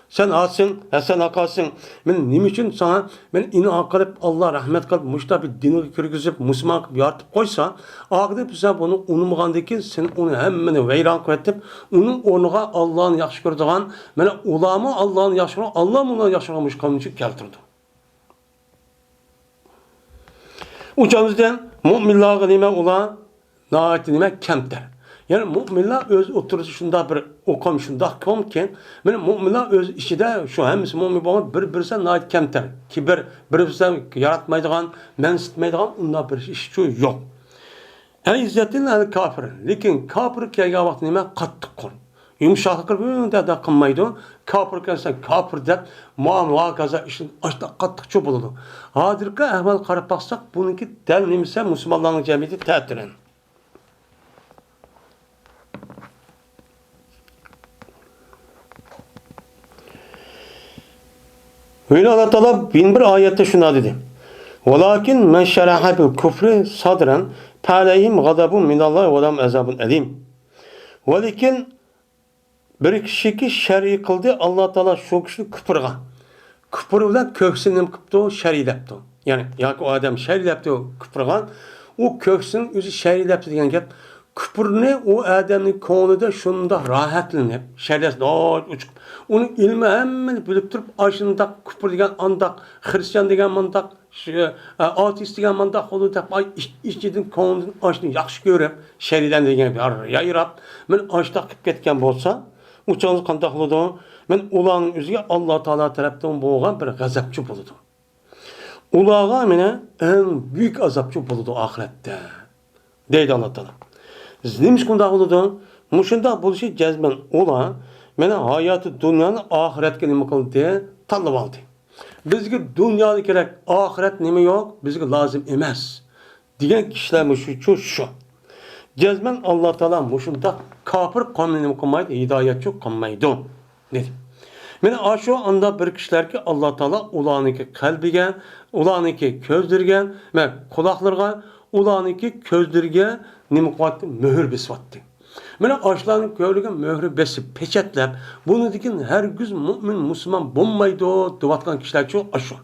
Sen asın, sen akasın. Men nima için sana men ini aqilib Allah rahmet qilib muşta bir dini kirgizib Müslüman qilib yaratib qo'ysa, aqida bize bunu unumagandaki sen onu hemmeni veyran qilib, onun ornuğa Allah'ın yaxşı gördüğün men ulamı Allah'ın yaxşı gördüğün Allah ulan yaxşı gördüğün kavmini keltirdi. Uçamızdan müminlarga nima ular nahayet nima kamtar. Yani müminlar öz oturuşu şunda bir okam şunda komken, men müminlar öz içinde şu hemisi mümin bo'lgan bir-birisi nahayet kamtar. Ki bir-birisi yaratmaydigan, mensitmaydigan unda bir iş şu yok. İzzetin el kafir. Lekin kafir kelgan vaqt nima qattiq qo'l. Yumshoq qilib da qilmaydi. Kafir kelsa kafir deb muomala ishni ashta qattiqcha bo'ladi. Hozirgi ahvol qarab baqsak, buniki dal nimsa musulmonlarning jamiyati ta'tirin. Öyle Allah Teala bin bir ayette şuna dedi. Velakin men şeraha bil kufri sadran فَعَلَيْهِمْ غَضَبٌ مِنَ اللّٰهِ وَلَهُمْ عَذَابٌ أَلِيمٌ. Velakin bir kişi şer'i kıldı, Allah Teala şu kişi küfürga. Küfür bilen köksünü kıptı, şer'ilepti. Yani o adam şer'ilepti küfürga. O köksünün özü şer'ilepti diyen gap. Küfürünü o adamın konuda şunda rahatlanıp, şer'ilepti. Onun ilmi hemen bilip durup, aşında küfür diyen andak, Hristiyan diyen mandak, ateist degan mandaq bo'ldi deb ishchining ko'nglini ochni yaxshi ko'rib sharidan degan yayrab men ochda qilib ketgan bo'lsa uchinchi qanday bo'ladi men ularning o'ziga Alloh taolo tarafdan bo'lgan bir g'azabchi bo'ladi ularga meni eng buyuk azobchi bo'ladi oxiratda deydi Alloh taolo nima shunday bo'ladi mushunda bo'lishi jazman ular meni hayoti dunyoni oxiratga nima qildi tanlab oldi. Bizga dunyoda kerak, oxirat nima yo'q, bizga lozim emas. Degan kishilar shu. Jazman Alloh taolo mushunda kofir qonunini qilmaydi, hidoyatchi qilmaydi. Dedi. Mana shu anda bir kishilarga Alloh taolo ularniki qalbiga, ularniki ko'zlariga, va quloqlarga, ularniki ko'zlariga nima qilyapti? Muhr besyapti. Mana ashlarning ko'liga muhri besib, pechatlab, buni degan hargiz mu'min musulmon bo'lmaydi deyotgan kishilar shu ashu.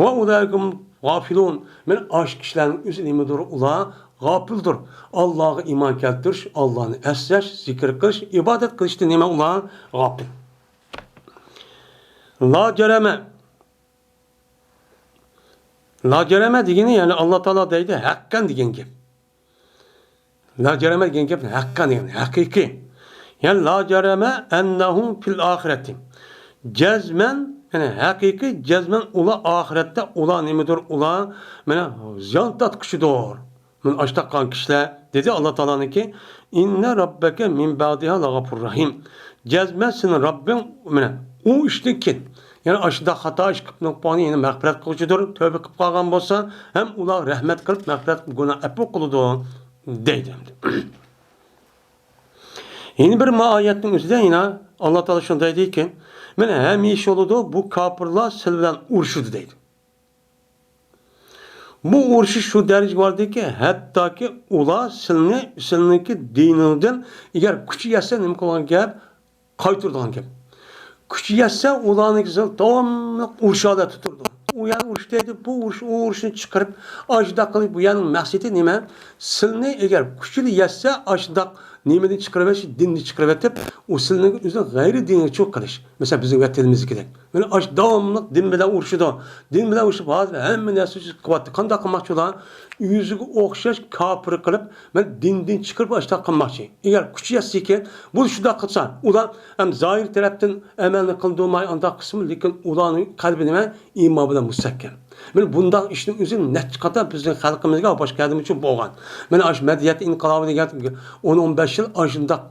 Va ularga g'afilun. Mana ash kishilarning o'zi nimadir? Ular g'afildir. Allohga iymon keltirish, Allohni aslash, zikr qilish, ibodat qilishda nima ular g'afil. La jarama degani ya'ni Alloh taolo deydi, haqqan degan gap. La cereme degan gap haqqan degani, haqiqiy. Yani la cereme ennehum fil ahireti. Cezmen yani haqiqiy cezmen ula ahirette ula nimedir ula mana ziyon tatqishidir. Men ashtaqan kishilar dedi Alloh taoloniki inna robbaka min ba'diha lag'afur rahim. Cezmen senin Rabbin mana u ishni ket. Yani aşıda hata iş qilib noqponi yani mag'firat qiluvchidir. Tövbe qilib qolgan bo'lsa, ham ular rahmat qilib mag'firat gunoh afv qiladi. Deydi. Yeni bir ayetinin üzerinde yine Allah Teala şunday deydi ki mene hem iş oldu bu kafirler silven urşudu deydi. Bu urşu şu derece vardı ki hatta ki ula silniki dininden eğer küçü yetse ne olan gap kaytırdan gap. Küçü yetse ulanın güzel devamlı urşada tuturdu. O yani uruş dedi, bu uruşunu çıkarıp ajda kılıp bu yani maksidi nime? Silni eğer küçülü yetse ajda nimeni çıkarıp dinini çıkarıp o silnin üzerine gayri dinini çok kalış. Mesela bizim vattenimiz gidelim. Yani aj devamlı din bilen uruşuda. Din bilen uruşup hazır hemen nesli kıvattı. Kanda kılmakçılar yüzü okşaş kapırı kılıp ben din çıkarıp ajda kılmakçı. Eğer küçü yetse ki bu şurada kılsan ulan hem zahir taraftan emelini kıldığım anda kısmı lekin ulanın kalbine iman bilen müstakkem. Men bundan işin üzerine net kadar bizim halkımızga başka adam için boğan. Men aş medeniyet inqilabı degan 10-15 yıl aşında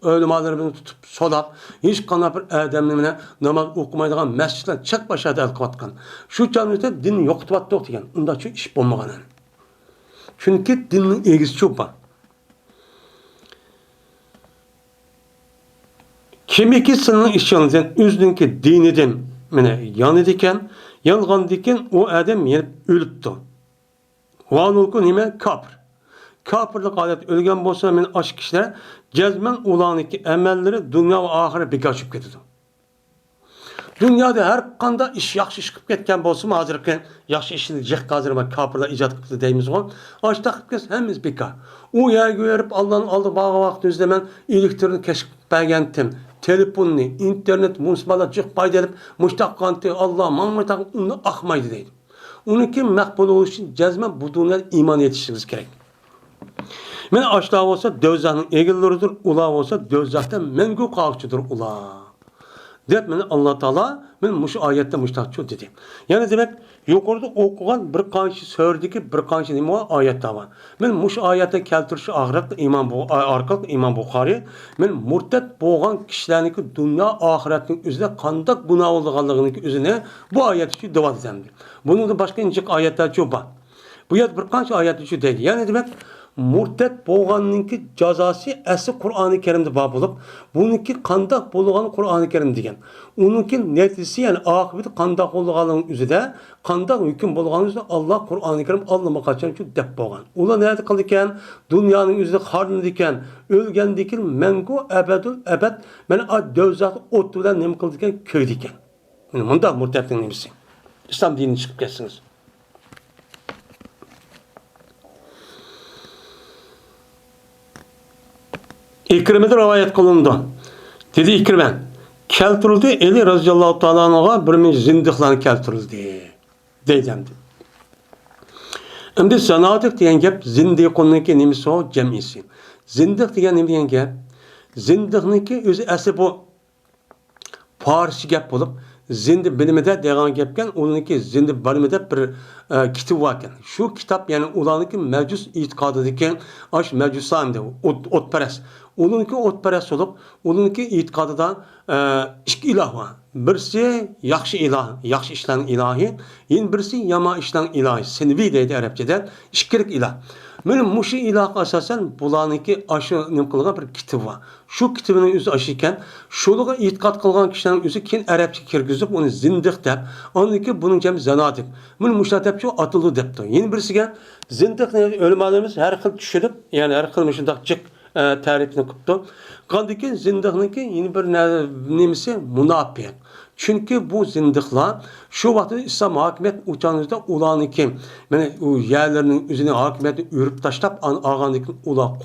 ölümalarını tutup solap hiç qanday bir adamning namaz o'qimaydigan masjidlar çak başada alqatgan. Şu çağımızda din yo'qotib degan. Unda şu iş bo'lmagan. Chunki dinning egisi cho'pa. Kimiki senin işinizden üzünki diniden mene yanıdiken yalgan diken o adam yenip ölüptü. Vanulku nime? Kafir. Kafirlik adet ölgen bolsa men aşk kişiler cezmen ulaniki emelleri dünya ve ahiret bir kaçıp gidiyor. Dünyada her kanda iş yaxşı iş qilib ketgan bolsa hozirgi yaxshi ishni jiq hozir kafirlar ijod qildi deymiz o. Ashta qilib ketsa hamiz bekor. U yerga yurib Allohning oldi bag'i vaqt o'zida men elektron kashf qilgandim. Telefonni, internet, munsbalar jiq foydalanib mushtaqanti Allah mamma uni ahmaydi deydi. Uniki maqbul bo'lishi uchun jazman bu dunyoda iymon etishingiz kerak. Mana ashlar bo'lsa do'zaxning egillaridir, ular bo'lsa do'zaxdan mangu qoluvchidir ular. Deb mana Alloh taolo men mush oyatda mushtaqchu dedi. Ya'ni demak, yuqorida o'qigan bir qancha so'rdiki, bir qancha nima oyatda bor. Men mush oyatda keltirishi orqali Imom Buxoriy men murtad bo'lgan kishilarning dunyo oxiratning o'zida qanday gunoh bo'lganligining o'zini bu oyat uchun davolatdi. Buningda boshqa injiq oyatlar bor. Bu yer bir qancha oyatlar uchun deydi. Ya'ni demak, murtad bo'lganninki jazosi asli Qur'oni Karimda bor bo'lib, buniki qandoq bo'lgan Qur'oni Karim degan. Uniki natijasi, ya'ni oqibati qandoq bo'lganligining o'zida, qandoq hukm bo'lganligini Alloh Qur'oni Karim allama qachon shu deb bo'lgan. Ular nima qildi ekan? Dunyoning o'zida xorlandi ekan, o'lgandikin mangu abadul abad mana do'zax o't bilan nima qildi ekan? Ko'ydi ekan. Mana bunda murtadning nimasi? İslam dinini chiqib ketsiniz. İkrim'de rivayet kılındı. Dedi İkrim'e, keltirildi, Eli radıyallahu ta'ala anh'a bir zindiqlarını keltirildi. Deyeceğim. Şimdi zanadik diyen gep, zindiqununki nimisi o cemisi. Zindiq diyen nemi diyen gep, zindiqniki özü asli bu Farsi gep bulup, zindi bilimide degan gepken, onunki zindi bilimide bir kitap varken. Şu kitap yani ulanınki mevcus itikadı diken, aş mevcusan de, otperest. Onunki otperest olup, onunki itikadı da iki ilah var. Birisi yaxşı ilah, yaxşı işlen ilahi, yin birisi yama işlen ilahi. Sinvi deydi Arapçada, işkirik ilah. Benim muşi ilah asasen bulanınki aşı nimkılgan bir kitap var. Şu kitabının yüzü aşıyken, şoluğa itikat kılgan kişilerin yüzü kin Arapça kirgizip onu zindik dep, onunki bunun cem zanadik. Benim muşta tepçi atılı depti. Yeni birisi gen, zindik ölümalarımız her xil düşürüp, yani her xil mışındak cık tarifini kuptu. Kandaki zindikninki yeni bir nemisi münafik. Çünkü bu zindiklar şu vakti İslam hakimiyet uçağınızda ulanı kim? Yani o yerlerinin üzerine hakimiyeti ürüp taşlap ağandaki ula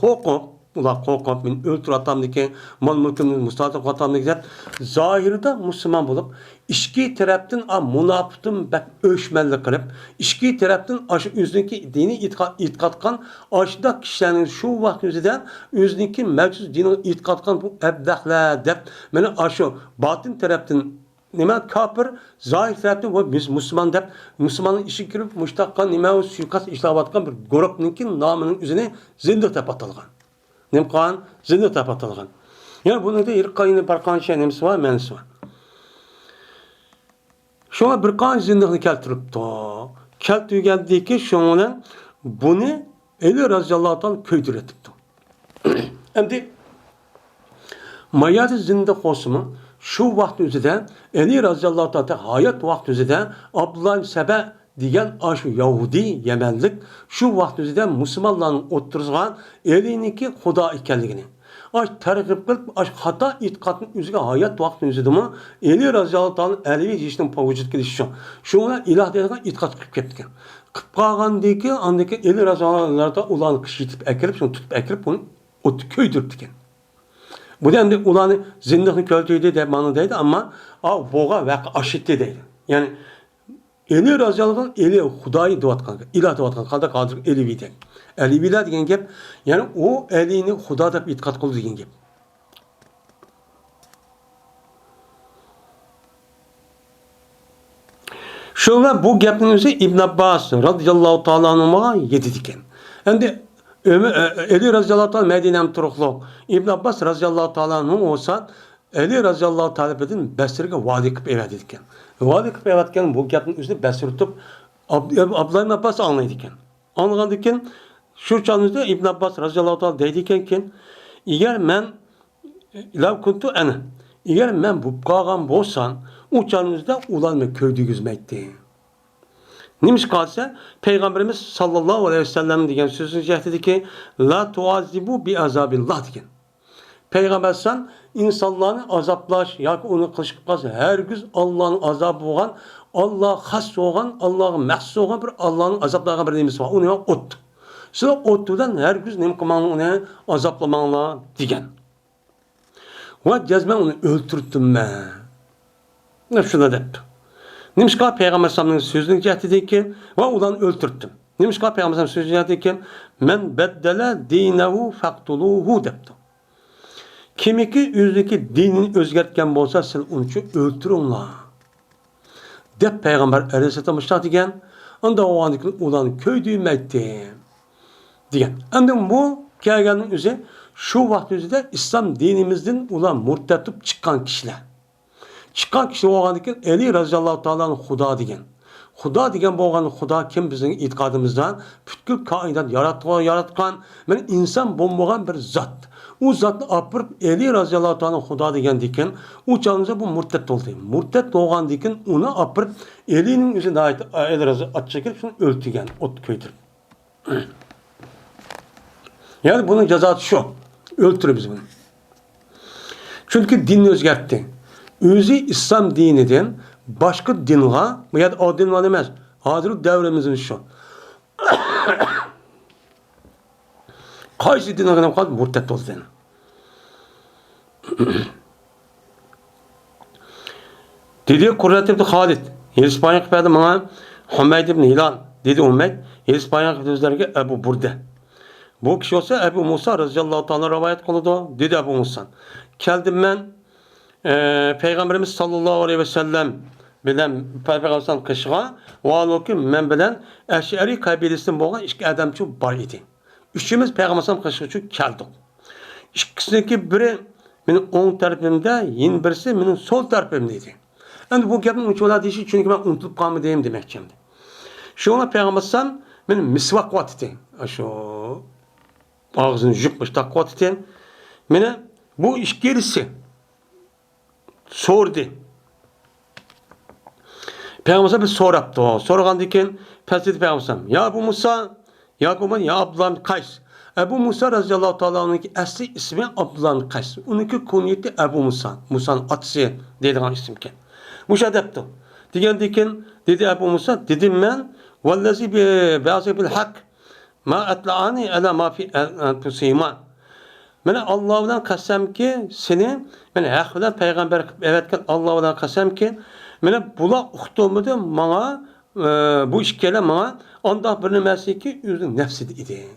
korkup men öldür atamdaki mal mülkümün mustatık atamdaki zahirde Müslüman bulup işki taraftan münafıktın bak ölçmenlik kılıp işki taraftan aşı üzerindeki dini itikatkan aşıda kişilerin şu vakti üzerinde üzerindeki mevcut dini itikatkan bu ebdahla dep yani aşı batın taraftan nima kafir zahir taraftan ve biz Müslüman dep Müslümanın işi kirip müştakkan nima suikast işlavatkan bir grupninkin namının üzerine zindik dep atılgan. Nim qan zindik dep atılgan. Yani bunun da irqayını bir qancha nimsi var, menisi var. Şuna bir qancha zindikni keltiripti. Keltirgandiki şoňadan bunu Eli radıyallahu ta'ala köydüretipti. Endi mayat zindik olsunmu? Şu vaqt özüde Eli radıyallahu ta'ala hayat vaqt özüde Abdullah Sebe diyen aşı Yahudi Yemenlik şu vaqt özüde Müslümanların oturduğun Eli'ninki Xuda ikenligini. Aş tergib kılıp aş hata itikadın üzüge hayat vaqt özüde mi Eli radıyallahu ta'ala Eli'yi jişinin pavujud kiliş şu. Şuna ilah dediğin itikad kılıp keptiken. Kıp qalgandaki andaki Eli radıyallahu ta'ala ulanı kış yitip ekirip şunu tutup ekirip bunu köydürttiken. Bu da hem ulanı zindikni költüydü de bana deydi ama boğa ve aşitti deydi. Yani Eli razıyalıdan Eli Hudayı duvatkan, ilah duvatkan, kalda kaldır Elivi de. Eliviler degen gep, yani o Eli'ni Huda da itikat kıldı degen gep. Şöyle bu gepin üzeri İbn Abbas radıyallahu ta'ala anh'a yedi diken. Hem Eli radıyallahu ta'ala Medine'm turuqlu. İbn Abbas radıyallahu ta'ala anh'ın olsa Eli radıyallahu ta'ala bedin Besir'e vadi kıp evet edikken. Vadi kıp evetken bu gapın üstüne Besir tutup Abdullah ibn Abbas anlaydı iken. Anladı iken şu çağınızda İbn Abbas radıyallahu ta'ala deydi iken eğer men lav kuntu ana eğer men bu qalğan bolsan o çağınızda ulanma köydü yüzmekti. Neymiş kalsa Peygamberimiz sallallahu aleyhi ve sellem diyen sözünü cehdedi ki la tuazibu bi azabillah diyen. Peygamber sen insanların azaplaş ya ki onu kılışıp kalsın. Her gün Allah'ın azabı olan, Allah'a has olan, Allah'ın mahsus olan bir Allah'ın azaplarına bir neyimiz var. Onu ot. Sonra ottudan her gün neyim kımanı onu azaplamanla diyen. Ve cezmen onu öldürttüm ben. Ne şuna deyip. Nimişka Peygamber sallallahu sözünü cehdedeyken ve ulan öldürttüm. Nimişka Peygamber sallallahu sözünü cehdedeyken men beddele dinehu faktuluhu depti. Kimiki yüzdeki dinini özgertken bolsa siz onu öldürünler. Dep Peygamber aleyhisselam degen, onda o andaki ulan köydüğümeydi. Degen. Andan bu kelgenin üzeri şu vakit üzerinde İslam dinimizden ulan murtetip çıkan kişiler. Çıkan kişi oğandaki Ali razıyallahu ta'ala'nın Huda degen. Huda degen boğanın Huda kim bizim itikadımızdan bütkül kainat yaratkan ben insan bomboğan bir zat. O zatı apırıp Ali razıyallahu ta'ala'nın Huda degen diken o çağımıza bu murtet oldu. Murtet doğan diken onu apırıp Ali'nin üzerinde ait Ali razı at çekip şunu öldügen ot köydir. Yani bunun cezası şu. Öldürür biz bunu. Çünkü dinini özgertti. Özü İslam dininden başka dinle ya da o dinle demez. Hazır devremizin şu. Kaysi dinle kadar kaldı murtet oldu. Dedi Kurrat ibn Halid. İspanya kıpırdı bana Hümeyd ibn Hilal. Dedi Hümeyd. İspanya kıpırdı Ebu Burde. Bu kişi olsa Ebu Musa radıyallahu ta'ala rivayet kılıdı. Dedi Ebu Musa. Geldim ben Peygamberimiz sallallahu aleyhi ve sellem bilen Peygamberimiz kışığa ve ki men bilen Eş'ari kabilesinden boğan iki adamçı var idi. Üçümüz Peygamberimiz kışığı için geldik. İkisindeki biri benim on tarafımda, yeni birisi benim sol tarafımdaydı. Yani bu gapın uçuyorlar diyişi çünkü ben unutulup kalma diyeyim demek şimdi. Şu ona Peygamberimiz benim misvak vatiti. Şu ağzını jüpmüş tak vatiti. Beni bu iş gerisi sordu. Peygamberimiz bir soru yaptı o. Sorgan diken Hazreti Peygamberimiz ya Ebu Musa ya Kuman ya Abdullah Kays. Ebu Musa radıyallahu ta'ala onunki asli ismi Abdullah Kays. Onunki kunyeti Ebu Musa. Musa'nın atısı dediğin isimken. Bu şey yaptı. Diyen diken dedi Ebu Musa dedim ben vallazi bi bil hak ma atla'ani ala ma fi anfusihima. Mene Allah'dan kasem ki seni mene hakikaten peygamber evetken Allah'dan kasem ki mene bula uxtumudu bana bu işkele bana onda bir nemesi ki özün nefsi idi.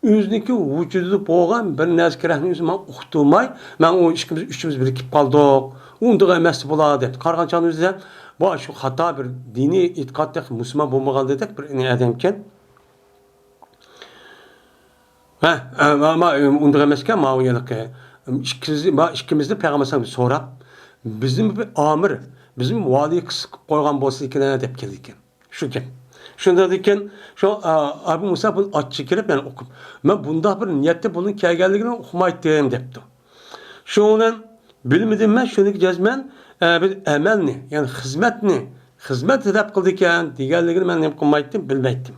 Özündeki vücudu boğan bir nezkerahni özü bana uxtumay ben o üçümüz birikip kaldık. Onduğu emesi bula dedi. Kargançanın özüden bu şu hata bir dini itikattaki Müslüman bulmagan dedik bir adamken ama onduğu emesken mağuyalık ikimizde Peygamberimiz sonra bizim bir amir bizim valiyi kısık koygan bolsa ikine dep geldikken. Şu ki. Şunda diken şu Ebu Musa bunu açık kirip ben okup. Ben bunda bir niyette bunun kelgelligini okumaydım depti. Şundan bilmedim ben şunu cezmen bir emelni yani hizmet edip kıldıkken diğerligini ben okumaydım bilmeydim.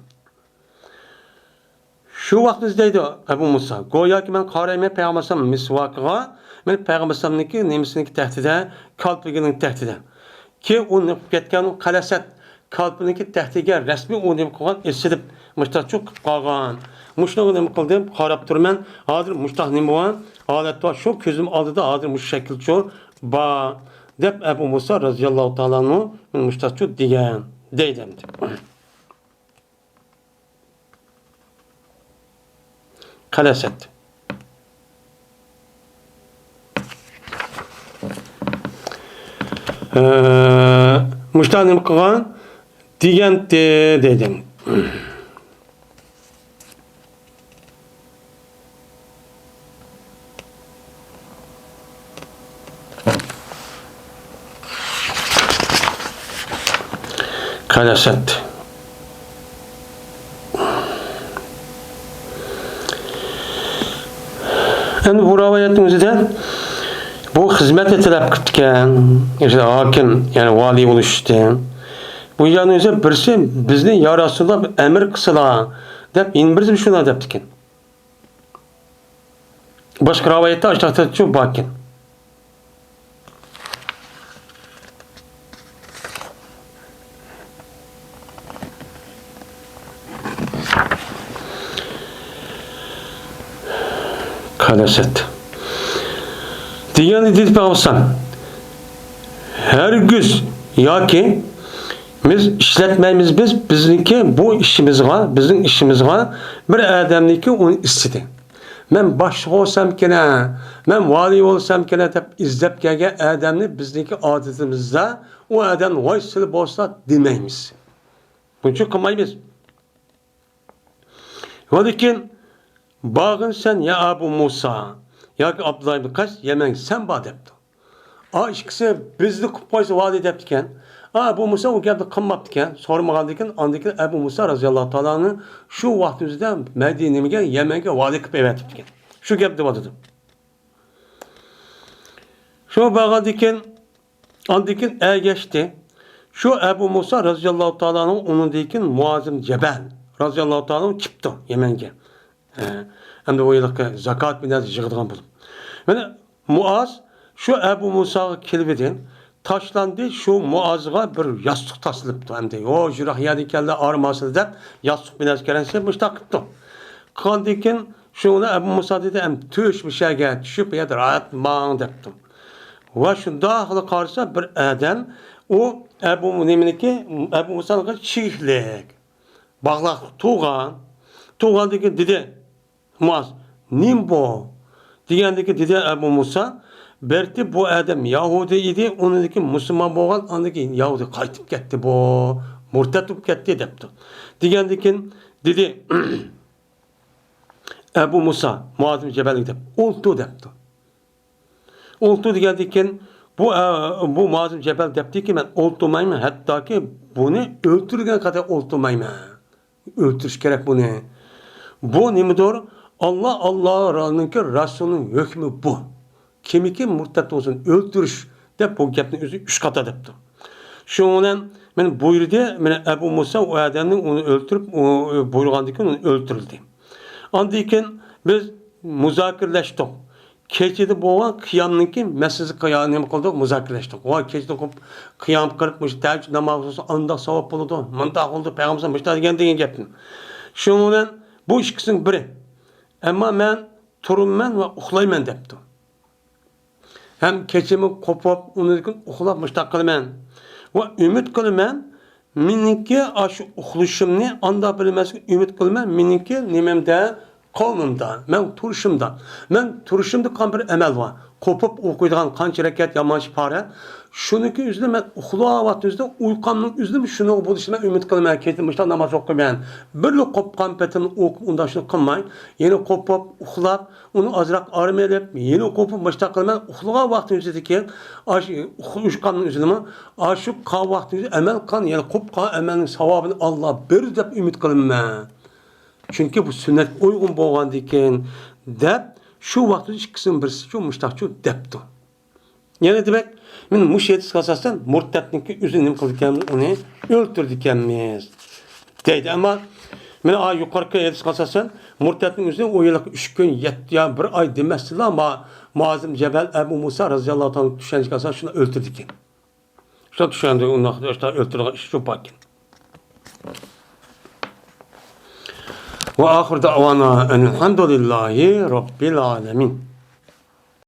Şu vaxtimizdeydi Ebu Musa. Goya ki ben qarayma Peygamberimiz misvakıga men Peygamberimizninki nemisiniki tehdide kalbiginin tehdide. Ki onu ketken qalasat kalbiniki tehdiga resmi onu qo'ygan esilib mushtachoq qolgan. Mushuni nima qildim? Qarab turman. Hozir mushtah nima bo'lgan? Holatda shu ko'zim oldida hozir mush shakl shu ba deb Ebu Musa radhiyallohu ta'ala anhu mushtachoq degan deydi. Qalasat. Mushtah nima qilgan? Degan dedim. Qalasat. Yani bu rivayetimizde bu hizmet etilip gitken, işte hakim yani vali oluştu. Bu yani ise birisi bizni ya Resulullah emir kısıla dep birisi şuna deptiken. Başka rivayette aşağıda çok bakın. Qalasat. Degani dedi Peygamber her güz yoki Biz işletmeyimiz bizninki bu işimizga, bizim işimizga bir adamniki onu istedi. Men başlık olsam kene, men vali olsam kene deb izlep kelgan adamni bizniki odatimizda o adam voysil bo'lsa demaymiz. Buncha qilmaymiz. Lekin bağın sen ya Abu Musa yoki Abdullah ibn Qays Yemen sen bor debdi. Ikkisi bizni qilib qo'ysa vali debdi ekan. Abu Musa o gapni qilmabdi ekan, so'ramagan ekan. Andan Abu Musa roziyallohu taoloni shu vaqtimizda Madinaga, Yemenga vali qilib evatibdi ekan. Shu gap deb o'tdi. Shu bağadan andan ergashdi. Shu Abu Musa roziyallohu taoloning o'rnidan Muazim Jabal roziyallohu taolo chiqdi Yemenga. Hem de o yılki zakat bilen yığılgan bulup. Yani Muaz şu Ebu Musa'ya kelibedin taşlandı şu Muaz'a bir yastık tasılıptı. Hem de o jürah yedi keldi ağrımasını da yastık bilen kerense müştakıptı. Kandikin şuna Ebu Musa dedi hem tüş bir şeyge düşüp ya da rahat mağın depti. Ve şu dahili karşısa bir adam o Ebu Musa'nın çiğlik bağlaq tuğandaki dedi Muaz, nim bu? Diyendeki dedi Ebu Musa, belki bu adam Yahudi idi, onundaki Müslüman boğan, andaki Yahudi kaytıp gitti bu, murtatıp gitti depti. Diyendeki dedi Ebu Musa, Muaz'ın Cebel'e dep, oldu depti. Oldu diyendeki bu Muaz'ın Cebel depti ki ben oldumayım, hatta ki bunu öldürgen kadar oldumayım. Öldürüş gerek bunu. Bu nimidir? Allah'ın Resulünün hükmü bu. Kimi murtat olsun öldürüş de bu gapni özü 3 kata depti. Şundan men buyurdu, men Ebu Musa o adamın onu öldürüp buyurgandıkken onu öldürüldü. Andiken biz muzakirleştik. Keçidi boğan kıyamnınki mesajı kıyamını kıldık muzakirleştik. O keçidi kıyam kırıpmış, teheccüd namazı olsa anda savap oldu, mantak oldu, peygamber müştah degen gapni. Şundan bu ikisinin biri. Ama ben turummen ve uxlayman depti. Hem keçimi kopup onu uxlap müştah kılman. Ve ümit kılman meninki aşı uxluşumni anda bilmezki ümit kılman meninki nimemde kavmimden, men turuşumda kan bir emel var. Kopup okuyduğun kanç reket yamanç para. Şununki yüzünde men uxlavat yüzünde uykamın yüzünde şunu bu dışında ümit kılmaya kesilmişler namaz okumayan. Böyle kopkan petini okup ondan şunu kılmayın. Yeni kopup uxlap onu azrak armayıp yeni kopup başta kılmayan uxlağa vakti yüzündeki uykamın yüzünde aşık kan vakti yüzünde emel kan yani kopkan emelin savabını Allah verir de ümit kılmaya. Çünkü bu sünnet uygun boğandiken dep şu vakti ikisinin birisi şu müştakçı depti. Yani demek men müşetis kasasdan murtatniki üzünüm kıldıkemiz onu öldürdükemiz. Deydi ama men yukarıki edis kasasdan murtatnin üzünü o yıllık 3 gün 7 ya 1 ay demezdi ama Muazim Cebel Ebu Musa razıyallahu anh düşenci kasasdan şunu öldürdükken. Şu düşendi onu öldürdük şu bakin. وآخر دعوانا أن الحمد لله رب العالمين.